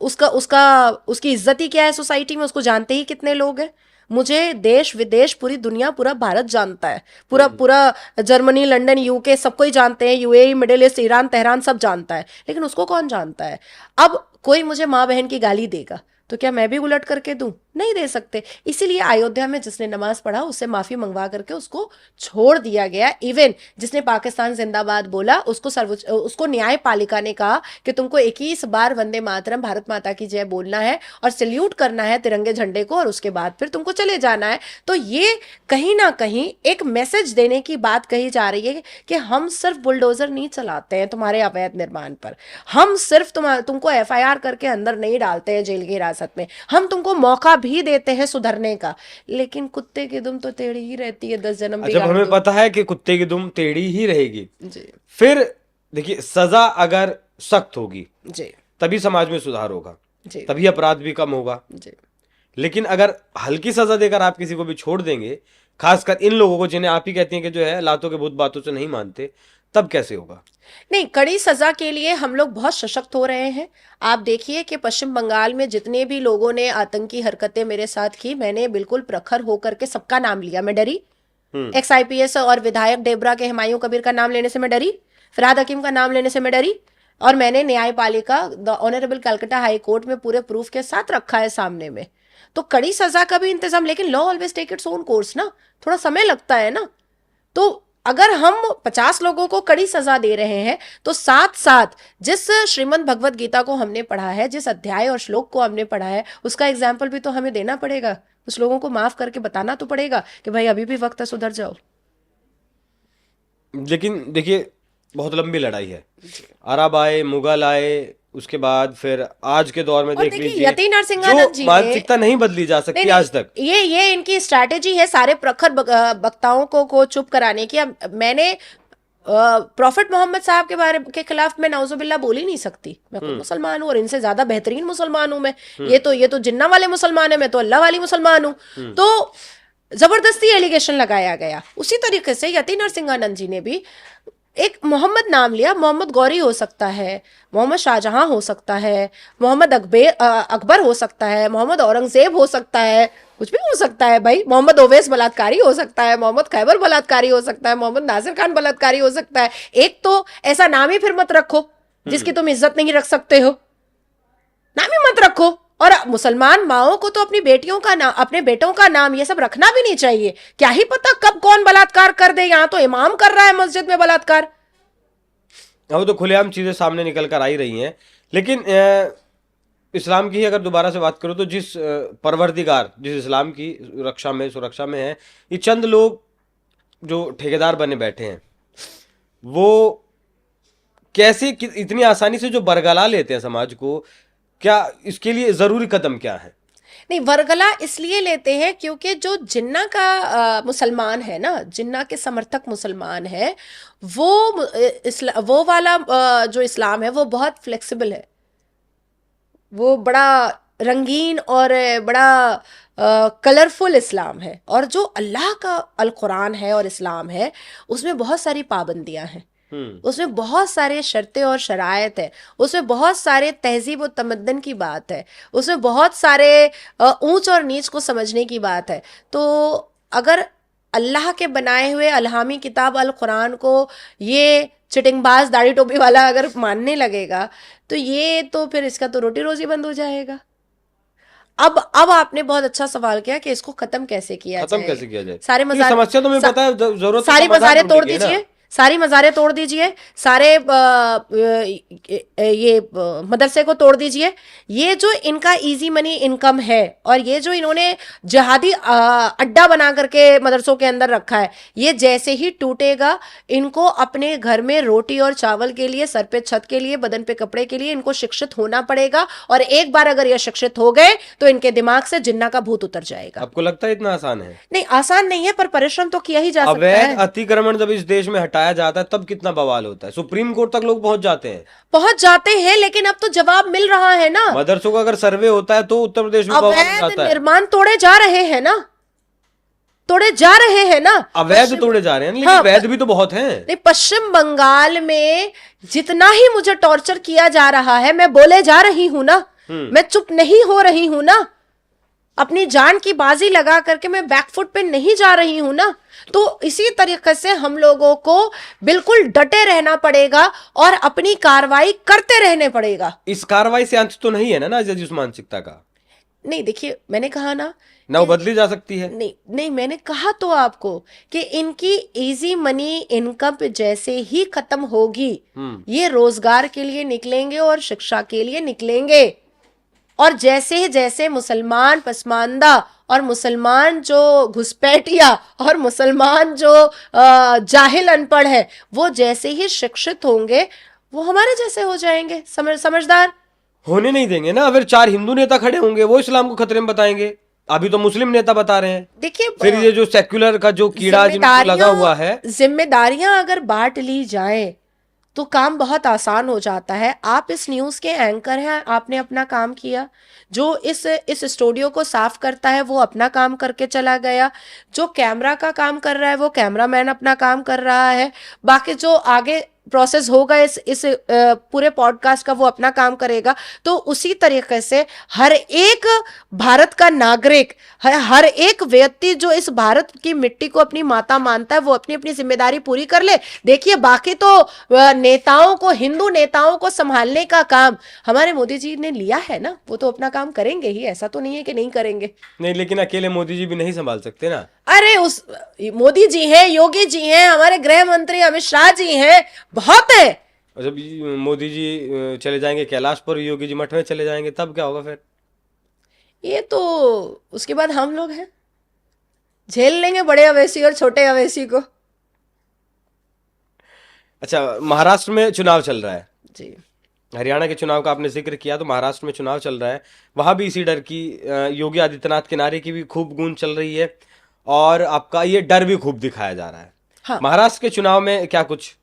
उसकी इज्जत ही क्या है सोसाइटी में? उसको जानते ही कितने लोग हैं? मुझे देश विदेश, पूरी दुनिया, पूरा भारत जानता है, पूरा जर्मनी, लंदन, यूके, सबको ही जानते हैं, UAE, middle east, Iran, Tehran, सब जानता है, लेकिन उसको कौन जानता है? अब कोई मुझे माँ बहन की गाली देगा तो क्या मैं भी उलट करके दूं? नहीं दे सकते। इसीलिए अयोध्या में जिसने नमाज पढ़ा उससे माफी मंगवा करके उसको छोड़ दिया गया। इवन जिसने पाकिस्तान जिंदाबाद बोला उसको न्यायपालिका ने कहा कि तुमको 21 बार वंदे मातरम भारत माता की जय बोलना है और सल्यूट करना है तिरंगे झंडे को, और उसके बाद फिर तुमको चले जाना है। तो ये कहीं ना कहीं एक मैसेज देने की बात कही जा रही है कि हम सिर्फ बुलडोजर नहीं चलाते हैं तुम्हारे अवैध निर्माण पर, हम सिर्फ तुमको FIR करके अंदर नहीं डालते हैं जेल की हिरासत में, हम तुमको मौका भी देते हैं सुधरने का। लेकिन कुत्ते की दुम तो टेढ़ी ही रहती है, 10 जन्म जब हमें पता है कि कुत्ते की दुम टेढ़ी ही रहेगी, जी फिर देखिए सजा अगर सख्त होगी जी तभी समाज में सुधार होगा, जी तभी अपराध भी कम होगा। जी लेकिन अगर हल्की सजा देकर आप किसी को भी छोड़ देंगे, खासकर इन लोगों को जिन्हें आप ही कहती हैं कि जो है लातों के भूत बातों से नहीं मानते, तब कैसे होगा? नहीं, कड़ी सजा के लिए हम लोग बहुत सशक्त हो रहे हैं। आप देखिए कि पश्चिम बंगाल में जितने भी लोगों ने आतंकी हरकतें मेरे साथ की, मैंने बिल्कुल प्रखर होकर के सबका नाम लिया, मैं डरी। एक्स IPS और विधायक डेबरा के हुमायूं कबीर का नाम लेने से मैं डरी, फरहाद हकीम का नाम लेने से मैं डरी, और मैंने न्यायपालिका the honourable Calcutta high court में पूरे प्रूफ के साथ रखा है सामने में। तो कड़ी सजा का भी इंतजाम, लेकिन law always take its own course ना, थोड़ा समय लगता है ना। तो अगर हम 50 लोगों को कड़ी सजा दे रहे हैं तो साथ साथ जिस श्रीमद् भगवत गीता को हमने पढ़ा है, जिस अध्याय और श्लोक को हमने पढ़ा है, उसका एग्जाम्पल भी तो हमें देना पड़ेगा। उस लोगों को माफ करके बताना तो पड़ेगा कि भाई अभी भी वक्त है, सुधर जाओ। लेकिन देखिए बहुत लंबी लड़ाई है। अरब आए, मुगल आए, उसके बाद फिर आज के दौर में और देख देखिए लीजिए यति नरसिंहानंद जी जो मानसिकता नहीं बदली जा सकती आज तक। ये इनकी स्ट्रैटेजी है सारे प्रखर वक्ताओं को चुप कराने की। अब मैंने प्रॉफिट मोहम्मद साहब के बारे के खिलाफ मैं नाउजुबिल्ला बोल ही नहीं सकती। मैं खुद मुसलमान हूँ और इनसे ज्यादा बेहतरीन मुसलमान हूँ मैं। ये तो जिन्ना वाले मुसलमान है, मैं तो अल्लाह वाली मुसलमान हूँ। तो जबरदस्ती एलिगेशन लगाया गया। उसी तरीके से यति नरसिंहानंद जी ने भी एक मोहम्मद नाम लिया। मोहम्मद गौरी हो सकता है, मोहम्मद शाहजहां हो सकता है, मोहम्मद अकबर हो सकता है, मोहम्मद औरंगजेब हो सकता है, कुछ भी हो सकता है भाई। मोहम्मद ओवैस बलात्कारी हो सकता है, मोहम्मद खैबर बलात्कारी हो सकता है, मोहम्मद नासिर खान बलात्कारी हो सकता है। एक तो ऐसा नाम ही फिर मत रखो जिसकी तुम इज्जत नहीं रख सकते हो, नाम ही मत रखो। और मुसलमान माओ को तो अपनी बेटियों का नाम, अपने बेटों का नाम ये सब रखना भी नहीं चाहिए। क्या ही पता कब कौन बलात्कार कर दे। यहां तो इमाम कर रहा है मस्जिद में बलात्कार। वो तो खुलेआम चीजें सामने निकल कर आई रही हैं। लेकिन इस्लाम की ही अगर दोबारा से बात करूं तो जिस परवरदिगार जिस इस्लाम की रक्षा में सुरक्षा में है, ये चंद लोग जो ठेकेदार बने बैठे हैं, वो कैसे इतनी आसानी से जो बरगला लेते हैं समाज को, क्या इसके लिए जरूरी कदम क्या है? नहीं, वरगला इसलिए लेते हैं क्योंकि जो जिन्ना का मुसलमान है ना, जिन्ना के समर्थक मुसलमान है, वो वाला जो इस्लाम है वो बहुत फ्लेक्सिबल है, वो बड़ा रंगीन और बड़ा कलरफुल इस्लाम है। और जो अल्लाह का अल कुरान है और इस्लाम है, उसमें बहुत सारी पाबंदियां हैं, उसमें बहुत सारे शर्तें और शराइत है, उसमें बहुत सारे तहजीब और तमद्दन की बात है, उसमें बहुत सारे ऊंच और नीच को समझने की बात है। तो अगर अल्लाह के बनाए हुए अलहामी किताब अल कुरान को ये चिटिंगबाज दाढ़ी टोपी वाला अगर मानने लगेगा तो ये तो फिर इसका तो रोटी रोजी बंद हो जाएगा। अब आपने बहुत अच्छा सवाल किया कि इसको खत्म कैसे किया जाए। सारे मज़ारे, समस्या तो मुझे पता है, जरूरत सारी मज़ारे तोड़ दीजिए, सारी मज़ारे तोड़ दीजिए, सारे ये मदरसे को तोड़ दीजिए। ये जो इनका इजी मनी इनकम है और ये जो इन्होंने जहादी अड्डा बना करके मदरसों के अंदर रखा है, ये जैसे ही टूटेगा इनको अपने घर में रोटी और चावल के लिए, सर पे छत के लिए, बदन पे कपड़े के लिए इनको शिक्षित होना पड़ेगा। और एक बार अगर ये शिक्षित हो गए तो इनके दिमाग से जिन्ना का भूत उतर जाएगा। आपको लगता है इतना आसान है? नहीं, आसान नहीं है, पर परिश्रम तो किया ही जा सकता है। अवैध अतिक्रमण जब इस देश में हटाया जाता है तब कितना बवाल होता है, सुप्रीम कोर्ट तक लोग पहुंच जाते हैं। लेकिन अब तो जवाब मिल रहा है ना। मदरसों का अगर सर्वे होता है तो उत्तर प्रदेश में अवैध निर्माण तोड़े जा रहे हैं ना, अवैध तोड़े जा रहे हैं, लेकिन वैध भी तो बहुत हैं। नहीं, पश्चिम बंगाल में जितना ही मुझे टॉर्चर किया जा रहा है, मैं बोले जा रही हूं ना, मैं चुप नहीं हो रही हूं ना, अपनी जान की बाजी लगा करके मैं बैकफुट पे नहीं जा रही हूं ना। तो इसी तरीके से हम लोगों को बिल्कुल डटे रहना पड़ेगा और अपनी कार्रवाई करते रहने पड़ेगा। इस कार्रवाई से अंत तो नहीं है ना जिस मानसिकता का? नहीं देखिए, मैंने कहा ना ना वो बदली जा सकती है। नहीं नहीं, मैंने कहा तो आपको कि इनकी इजी मनी इनकम जैसे ही खत्म होगी, ये रोजगार के लिए निकलेंगे और शिक्षा के लिए निकलेंगे। और जैसे जैसे मुसलमान पसमानदा और मुसलमान जो घुसपैठिया और मुसलमान जो जाहिल अनपढ़ है, वो जैसे ही शिक्षित होंगे वो हमारे जैसे हो जाएंगे, समझदार। होने नहीं देंगे ना। अगर 4 हिंदू नेता खड़े होंगे वो इस्लाम को खतरे में बताएंगे। अभी तो मुस्लिम नेता बता रहे हैं। देखिए, फिर ये जो सेक्युलर का जो कीड़ा जिनको लगा हुआ है, जिम्मेदारियां अगर बांट ली जाए तो काम बहुत आसान हो जाता है। आप इस न्यूज के एंकर हैं, आपने अपना काम किया। जो इस स्टूडियो को साफ करता है वो अपना काम करके चला गया। जो कैमरा का काम कर रहा है वो कैमरामैन अपना काम कर रहा है। बाकी जो आगे प्रोसेस होगा इस पूरे पॉडकास्ट का वो अपना काम करेगा। तो उसी तरीके से हर एक भारत का नागरिक, हर एक व्यक्ति जो इस भारत की मिट्टी को अपनी माता मानता है, वो अपनी अपनी जिम्मेदारी पूरी कर ले। देखिए, बाकी तो नेताओं को, हिंदू नेताओं को संभालने का काम हमारे मोदी जी ने लिया है ना, वो तो अपना काम करेंगे ही, ऐसा तो नहीं है कि नहीं करेंगे। नहीं, लेकिन अकेले मोदी जी भी नहीं संभाल सकते ना। अरे उस मोदी जी हैं, योगी जी हैं, हमारे गृह मंत्री अमित शाह जी हैं, बहुत है। और जब मोदी जी चले जाएंगे कैलाश पर, योगी जी मठ में चले जाएंगे, तब क्या होगा फिर? ये तो उसके बाद हम लोग हैं, झेल लेंगे बड़े अवैसी और छोटे अवैसी को। अच्छा, महाराष्ट्र में चुनाव चल रहा है जी। हरियाणा के चुनाव का आपने जिक्र किया, तो महाराष्ट्र में चुनाव चल रहा है। वहां भी इसी डर की, योगी आदित्यनाथ के नारे की भी खूब गूंज चल रही है और आपका ये डर भी खूब दिखाया जा रहा है। हाँ। महाराष्ट्र के चुनाव में क्या कुछ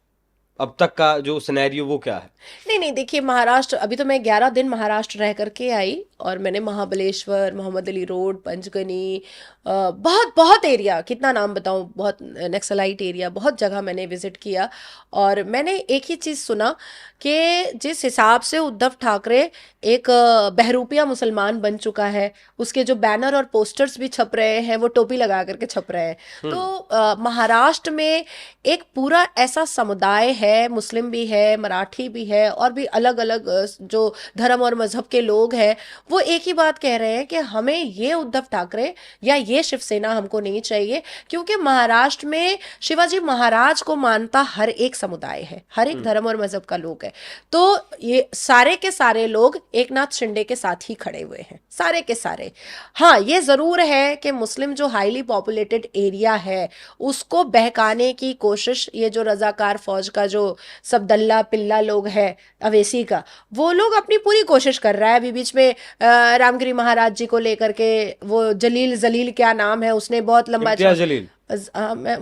अब तक का जो सिनेरियो वो क्या है? नहीं, देखिए, महाराष्ट्र, अभी तो मैं 11 दिन महाराष्ट्र रह करके आई और मैंने महाबलेश्वर, मोहम्मद अली रोड, पंचगनी, बहुत बहुत एरिया, कितना नाम बताऊं, बहुत नक्सलाइट एरिया, बहुत जगह मैंने विजिट किया। और मैंने एक ही चीज़ सुना कि जिस हिसाब से उद्धव ठाकरे एक बहरूपिया मुसलमान बन चुका है, उसके जो बैनर और पोस्टर्स भी छप रहे हैं वो टोपी लगा करके छप रहे हैं। तो महाराष्ट्र में एक पूरा ऐसा समुदाय है, मुस्लिम भी है, मराठी भी है, और भी अलग अलग जो धर्म और मजहब के लोग हैं, वो एक ही बात कह रहे हैं कि हमें ये उद्धव ठाकरे या ये शिवसेना हमको नहीं चाहिए। क्योंकि महाराष्ट्र में शिवाजी महाराज को मानता हर एक समुदाय है, हर एक धर्म और मजहब का लोग है। तो ये सारे के सारे लोग एकनाथ शिंदे के साथ ही खड़े हुए हैं, सारे के सारे। हाँ, ये जरूर है कि मुस्लिम जो हाईली पॉपुलेटेड एरिया है उसको बहकाने की कोशिश ये जो रजाकार फौज का जो सब दल्ला पिल्ला लोग है अवेसी का, वो लोग अपनी पूरी कोशिश कर रहा है। अभी बीच में रामगिरी महाराज जी को लेकर के वो जलील क्या नाम है, उसने बहुत लंबा जलील,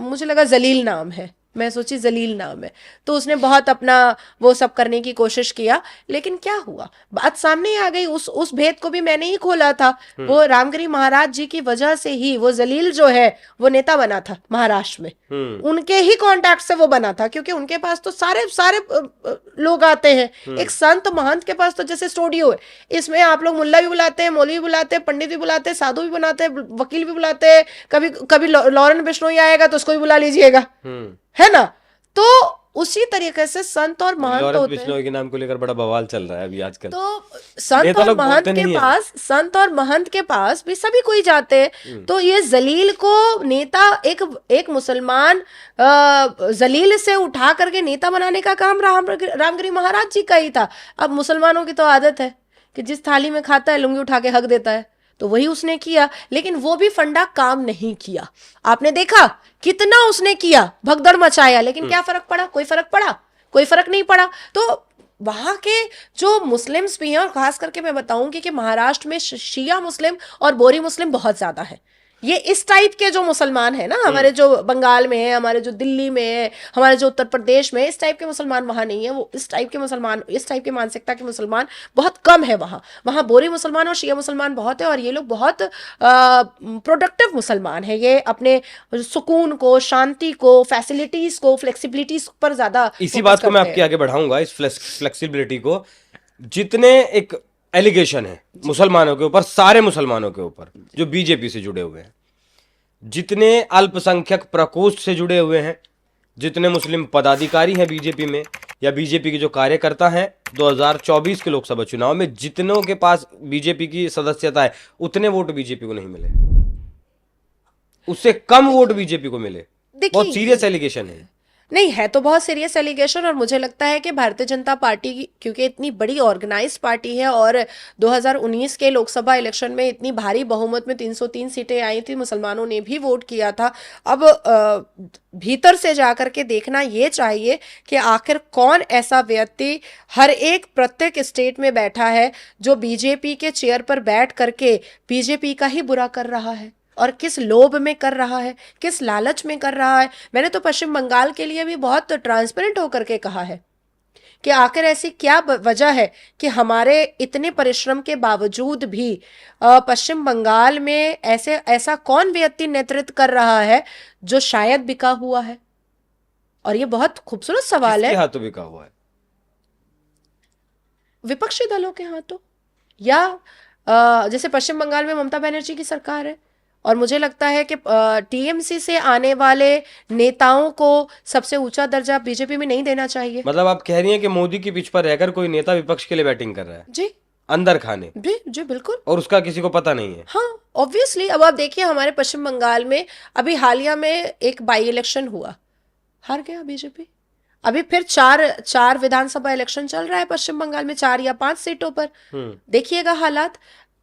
मुझे लगा जलील नाम है, मैं सोची जलील नाम है, तो उसने बहुत अपना वो सब करने की कोशिश किया। लेकिन क्या हुआ, बात सामने आ गई। उस भेद को भी मैंने ही खोला था। वो रामगिरी महाराज जी की वजह से ही वो जलील जो है वो नेता बना था महाराष्ट्र में। उनके ही कांटेक्ट से वो बना था, क्योंकि उनके पास तो सारे लोग आते हैं। एक संत महंत के पास तो जैसे स्टूडियो है, इसमें आप लोग मुल्ला भी बुलाते हैं, मौलवी भी बुलाते हैं, पंडित भी बुलाते हैं, साधु भी बुलाते हैं, वकील भी बुलाते हैं। कभी लॉरेन बिश्नोई आएगा तो उसको भी बुला लीजिएगा, है ना। तो उसी तरीके से संत और महंत होते हैं। बिश्नोई के नाम को लेकर बड़ा बवाल चल रहा है अभी आजकल। तो संत और महंत के पास भी सभी कोई जाते हैं। तो ये जलील को नेता, एक मुसलमान जलील से उठा करके नेता बनाने का काम रामगिरी महाराज जी का ही था। अब मुसलमानों की तो आदत है कि जिस थाली में खाता है लुंगी उठा के हक देता है, तो वही उसने किया। लेकिन वो भी फंडा काम नहीं किया। आपने देखा कितना उसने किया, भगदड़ मचाया, लेकिन क्या फर्क पड़ा? कोई फर्क पड़ा? कोई फर्क नहीं पड़ा। तो वहां के जो मुस्लिम्स भी हैं, और खास करके मैं बताऊंगी कि महाराष्ट्र में शिया मुस्लिम और बोरी मुस्लिम बहुत ज्यादा है। ये इस टाइप के जो मुसलमान है ना, हमारे जो बंगाल में है, हमारे जो दिल्ली में है, हमारे जो उत्तर प्रदेश में, इस टाइप के मुसलमान वहां नहीं है। वो इस टाइप के मुसलमान, इस टाइप के मानसिकता के मुसलमान बहुत कम है वहां बोरी मुसलमान और शिया मुसलमान बहुत है। और ये लोग बहुत प्रोडक्टिव मुसलमान है। ये अपने सुकून को, शांति को, फैसिलिटीज को, फ्लेक्सिबिलिटीज पर ज्यादा। इसी बात को मैं आपके आगे बढ़ाऊंगा, इस फ्लेक्सिबिलिटी को। जितने एक एलिगेशन है मुसलमानों के ऊपर, सारे मुसलमानों के ऊपर जो बीजेपी से जुड़े हुए हैं, जितने अल्पसंख्यक प्रकोष्ठ से जुड़े हुए हैं, जितने मुस्लिम पदाधिकारी हैं बीजेपी में या बीजेपी के जो कार्यकर्ता हैं 2024 के लोकसभा चुनाव में जितनों के पास बीजेपी की सदस्यता है उतने वोट बीजेपी को नहीं मिले, उससे कम वोट बीजेपी को मिले। बहुत सीरियस एलिगेशन है। नहीं है तो बहुत सीरियस एलिगेशन, और मुझे लगता है कि भारतीय जनता पार्टी क्योंकि इतनी बड़ी ऑर्गेनाइज्ड पार्टी है और 2019 के लोकसभा इलेक्शन में इतनी भारी बहुमत में 303 सीटें आई थी, मुसलमानों ने भी वोट किया था। अब भीतर से जाकर के देखना ये चाहिए कि आखिर कौन ऐसा व्यक्ति हर एक प्रत्येक स्टेट में बैठा है जो बीजेपी के चेयर पर बैठ करके बीजेपी का ही बुरा कर रहा है, और किस लोभ में कर रहा है, किस लालच में कर रहा है। मैंने तो पश्चिम बंगाल के लिए भी बहुत ट्रांसपेरेंट होकर के कहा है कि आखिर ऐसी क्या वजह है कि हमारे इतने परिश्रम के बावजूद भी पश्चिम बंगाल में ऐसा कौन व्यक्ति नेतृत्व कर रहा है जो शायद बिका हुआ है। और ये बहुत खूबसूरत सवाल है। किसके हाथों बिका हुआ है? विपक्षी दलों के हाथों, या जैसे पश्चिम बंगाल में ममता बनर्जी की सरकार है, और मुझे लगता है कि टीएमसी से आने वाले नेताओं को सबसे ऊंचा दर्जा बीजेपी में नहीं देना चाहिए। मतलब आप कह रही हैं कि मोदी की पिच पर रहकर कोई नेता विपक्ष के लिए बैटिंग कर रहा है जी, अंदर खाने। जी जी बिल्कुल, और उसका किसी को पता नहीं है। हाँ ऑब्वियसली। अब आप देखिए हमारे पश्चिम बंगाल में अभी हालिया में एक बाई इलेक्शन हुआ, हार गया बीजेपी। अभी फिर चार विधानसभा इलेक्शन चल रहा है पश्चिम बंगाल में, 4 या 5 सीटों पर। देखिएगा हालात,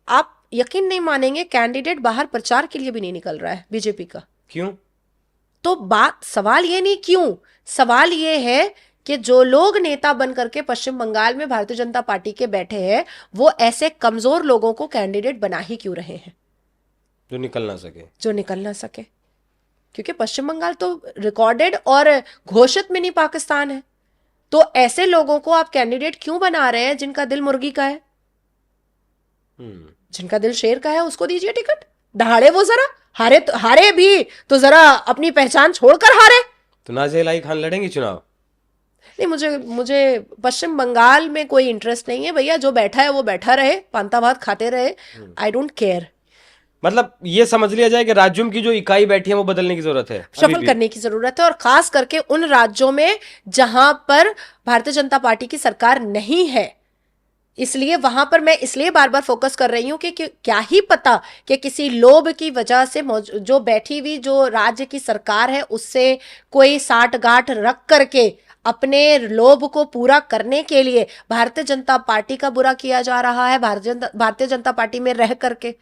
आप यकीन नहीं मानेंगे, कैंडिडेट बाहर प्रचार के लिए भी नहीं निकल रहा है बीजेपी का। क्यों? तो सवाल ये नहीं क्यों, सवाल ये है कि जो लोग नेता बन करके पश्चिम बंगाल में भारतीय जनता पार्टी के बैठे हैं वो ऐसे कमजोर लोगों को कैंडिडेट बना ही क्यों रहे हैं जो निकल ना सके। क्योंकि पश्चिम बंगाल तो रिकॉर्डेड और घोषित मिनी पाकिस्तान है। तो ऐसे लोगों को आप कैंडिडेट क्यों बना रहे हैं जिनका दिल मुर्गी का है, जिनका दिल शेर का है, उसको दीजिए टिकट। दहाड़े वो जरा, हारे भी तो जरा अपनी पहचान छोड़कर हारे। तो नाज़िया इलाही खान लड़ेंगी चुनाव? नहीं, मुझे पश्चिम बंगाल में कोई इंटरेस्ट नहीं है भैया। जो बैठा है वो बैठा रहे, पांता भात खाते रहे, आई डोंट केयर। मतलब ये समझ लिया जाए कि राज्यों की जो इकाई बैठी है वो बदलने की जरूरत है, शफल करने की जरूरत है, और खास करके उन राज्यों में जहां पर भारतीय जनता पार्टी की सरकार नहीं है। इसलिए वहां पर मैं इसलिए बार बार फोकस कर रही हूं कि क्या ही पता कि किसी लोभ की वजह से जो बैठी हुई जो राज्य की सरकार है उससे कोई साठ गांठ रख करके अपने लोभ को पूरा करने के लिए भारतीय जनता पार्टी का बुरा किया जा रहा है भारतीय जनता पार्टी में रह करके।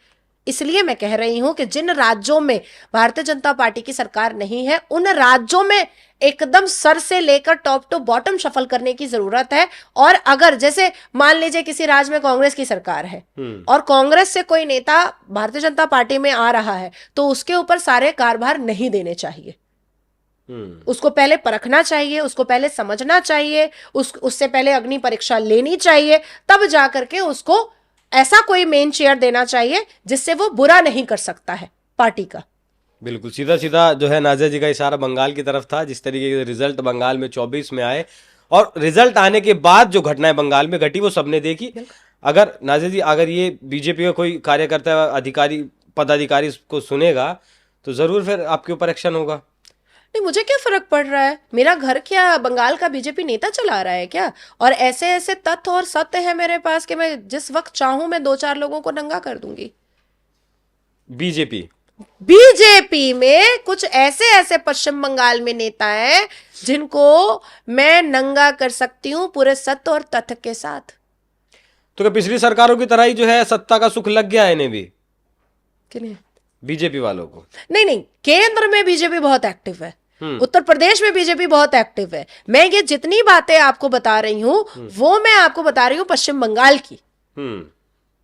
इसलिए मैं कह रही हूं कि जिन राज्यों में भारतीय जनता पार्टी की सरकार नहीं है उन राज्यों में एकदम सर से लेकर टॉप टू बॉटम शफल करने की जरूरत है। और अगर जैसे मान लीजिए किसी राज्य में कांग्रेस की सरकार है और कांग्रेस से कोई नेता भारतीय जनता पार्टी में आ रहा है तो उसके ऊपर सारे कारभार नहीं देने चाहिए। उसको पहले परखना चाहिए, उसको पहले समझना चाहिए, उससे पहले अग्नि परीक्षा लेनी चाहिए, तब जाकर के उसको ऐसा कोई मेन चेयर देना चाहिए जिससे वो बुरा नहीं कर सकता है पार्टी का। बिल्कुल सीधा सीधा जो है नाज़िया जी का इशारा बंगाल की तरफ था। जिस तरीके के रिजल्ट बंगाल में 24 में आए और रिजल्ट आने के बाद जो घटनाएं बंगाल में घटी वो सबने देखी। अगर नाज़िया जी, अगर ये बीजेपी का कोई कार्यकर्ता अधिकारी पदाधिकारी को सुनेगा तो जरूर फिर आपके ऊपर एक्शन होगा। नहीं, मुझे क्या फर्क पड़ रहा है, मेरा घर क्या बंगाल का बीजेपी नेता चला रहा है क्या? और ऐसे ऐसे तथ्य और सत्य है मेरे पास कि मैं जिस वक्त चाहूं मैं 2-4 लोगों को नंगा कर दूंगी। बीजेपी में कुछ ऐसे पश्चिम बंगाल में नेता हैं जिनको मैं नंगा कर सकती हूं पूरे सत्य और तथ्य के साथ। तो क्या पिछली सरकारों की तरह ही जो है सत्ता का सुख लग गया है इन्हें भी, किन्हें? बीजेपी वालों को? नहीं, केंद्र में बीजेपी बहुत एक्टिव है, उत्तर प्रदेश में बीजेपी बहुत एक्टिव है। मैं ये जितनी बातें आपको बता रही हूं वो मैं आपको बता रही हूं पश्चिम बंगाल की।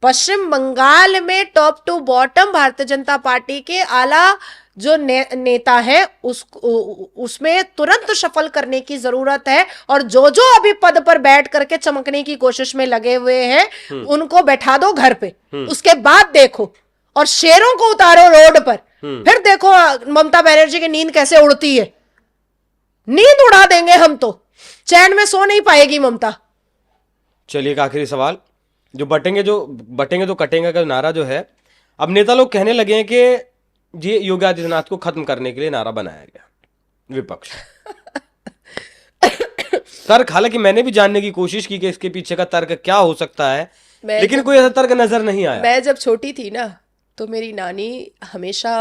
पश्चिम बंगाल में top to bottom Bharatiya Janata party के आला जो नेता है उसमें तुरंत सफल करने की जरूरत है। और जो अभी पद पर बैठ करके चमकने की कोशिश में लगे हुए हैं उनको बैठा दो घर पे, उसके बाद देखो, और शेरों को उतारो रोड पर, फिर देखो ममता बनर्जी की नींद कैसे उड़ती है। नींद उड़ा देंगे हम तो, चैन में सो नहीं पाएगी ममता। चलिए एक आखिरी सवाल, जो बटेंगे तो कटेंगे का नारा जो है, अब नेता लोग कहने लगे हैं कि ये योगी आदित्यनाथ को खत्म करने के लिए नारा बनाया गया विपक्ष। तर्क, हालांकि मैंने भी जानने की कोशिश की कि इसके पीछे का तर्क क्या हो सकता है, लेकिन कोई ऐसा तर्क नजर नहीं आया। मैं जब छोटी थी ना, तो मेरी नानी हमेशा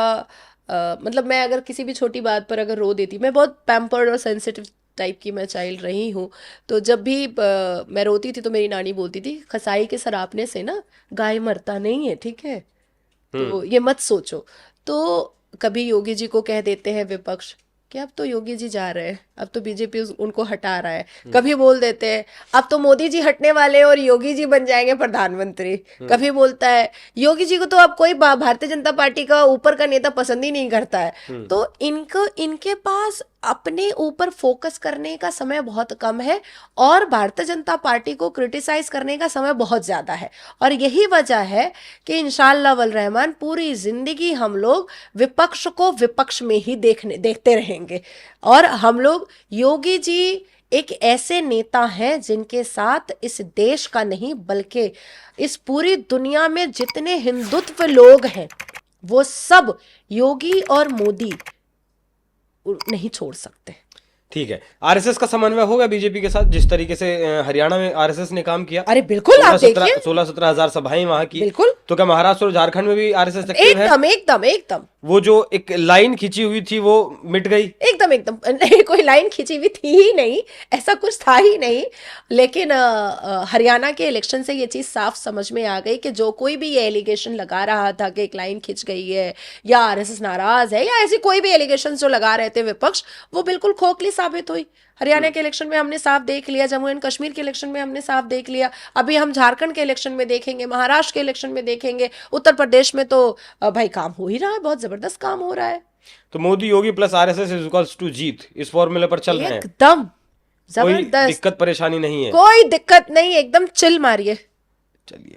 मतलब मैं अगर किसी भी छोटी बात पर अगर रो देती, मैं बहुत पैम्पर्ड और सेंसिटिव टाइप की मैं चाइल्ड रही हूँ, तो जब भी मैं रोती थी तो मेरी नानी बोलती थी, खसाई के सरापने से ना गाय मरता नहीं है, ठीक है, तो ये मत सोचो। तो कभी योगी जी को कह देते हैं विपक्ष कि अब तो योगी जी जा रहे हैं, अब तो बीजेपी उनको हटा रहा है। कभी बोल देते हैं अब तो मोदी जी हटने वाले हैं और योगी जी बन जाएंगे प्रधानमंत्री। कभी बोलता है योगी जी को तो अब कोई भारतीय जनता पार्टी का ऊपर का नेता पसंद ही नहीं करता है। तो इनके पास अपने ऊपर फोकस करने का समय बहुत कम है और भारतीय जनता पार्टी को क्रिटिसाइज करने का समय बहुत ज्यादा है। और यही वजह है कि इंशाअल्लाह वल रहमान पूरी जिंदगी हम लोग विपक्ष को विपक्ष में ही देखते रहेंगे। और हम लोग योगी जी एक ऐसे नेता हैं जिनके साथ इस देश का नहीं बल्कि इस पूरी दुनिया में जितने हिंदुत्व लोग हैं वो सब योगी और मोदी नहीं छोड़ सकते। ठीक है, आरएसएस का समन्वय होगा बीजेपी के साथ, जिस तरीके से हरियाणा में आरएसएस ने काम किया। अरे बिल्कुल, आप देखिए 16-17 हजार सभाएं वहां की। बिल्कुल, तो क्या महाराष्ट्र और झारखंड में भी आरएसएस एक्टिव है? एकदम एकदम एकदम। वो जो एक लाइन खींची हुई थी वो मिट गई? एकदम एकदम नहीं, कोई लाइन खींची हुई थी ही नहीं, ऐसा कुछ था ही नहीं। लेकिन हरियाणा के इलेक्शन से ये चीज साफ समझ में आ गई कि जो कोई भी ये एलिगेशन लगा रहा था कि एक लाइन खिंच गई है या आरएसएस नाराज है या ऐसी कोई भी एलिगेशन जो लगा रहे थे विपक्ष, वो बिल्कुल खोखली साबित हुई। हरियाणा के इलेक्शन में हमने साफ देख लिया, जम्मू एंड कश्मीर के इलेक्शन में हमने साफ देख लिया, अभी हम झारखंड के इलेक्शन में देखेंगे, महाराष्ट्र के इलेक्शन में देखेंगे, उत्तर प्रदेश में तो भाई काम हो ही रहा है, बहुत जबरदस्त काम हो रहा है। तो Modi Yogi plus RSS is equals to जीत, इस फॉर्मूले पर चल रहे हैं एकदम कोई जबरदस्त, दिक्कत परेशानी नहीं है, कोई दिक्कत नहीं, एकदम चिल मारिए। चलिए,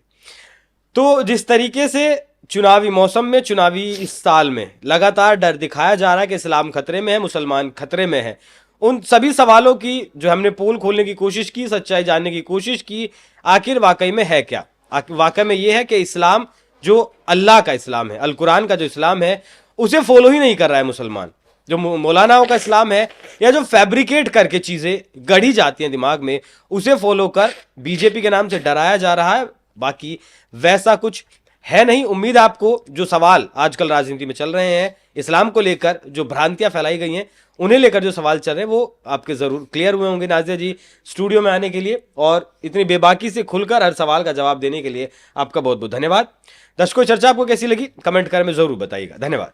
तो जिस तरीके से चुनावी मौसम में, चुनावी इस साल में लगातार डर दिखाया जा रहा है कि इस्लाम खतरे में है, मुसलमान खतरे में है, उन सभी सवालों की जो हमने पोल खोलने की कोशिश की, सच्चाई जानने की कोशिश की, आखिर वाकई में है क्या? वाकई में ये है कि इस्लाम जो अल्लाह का इस्लाम है, अल कुरान का जो इस्लाम है, उसे फॉलो ही नहीं कर रहा है मुसलमान। जो मौलानाओं का इस्लाम है या जो फैब्रिकेट करके चीजें गढ़ी जाती हैं दिमाग में, उसे फॉलो कर बीजेपी के नाम से डराया जा रहा है। बाकी वैसा कुछ है नहीं। उम्मीद है आपको जो सवाल आजकल राजनीति में चल रहे हैं इस्लाम को लेकर, जो भ्रांतियां फैलाई गई हैं उन्हें लेकर जो सवाल चल रहे हैं, वो आपके जरूर क्लियर हुए होंगे। नाजिया जी स्टूडियो में आने के लिए और इतनी बेबाकी से खुलकर हर सवाल का जवाब देने के लिए आपका बहुत बहुत धन्यवाद। दर्शकों, चर्चा आपको कैसी लगी कमेंट कर में जरूर बताइएगा। धन्यवाद।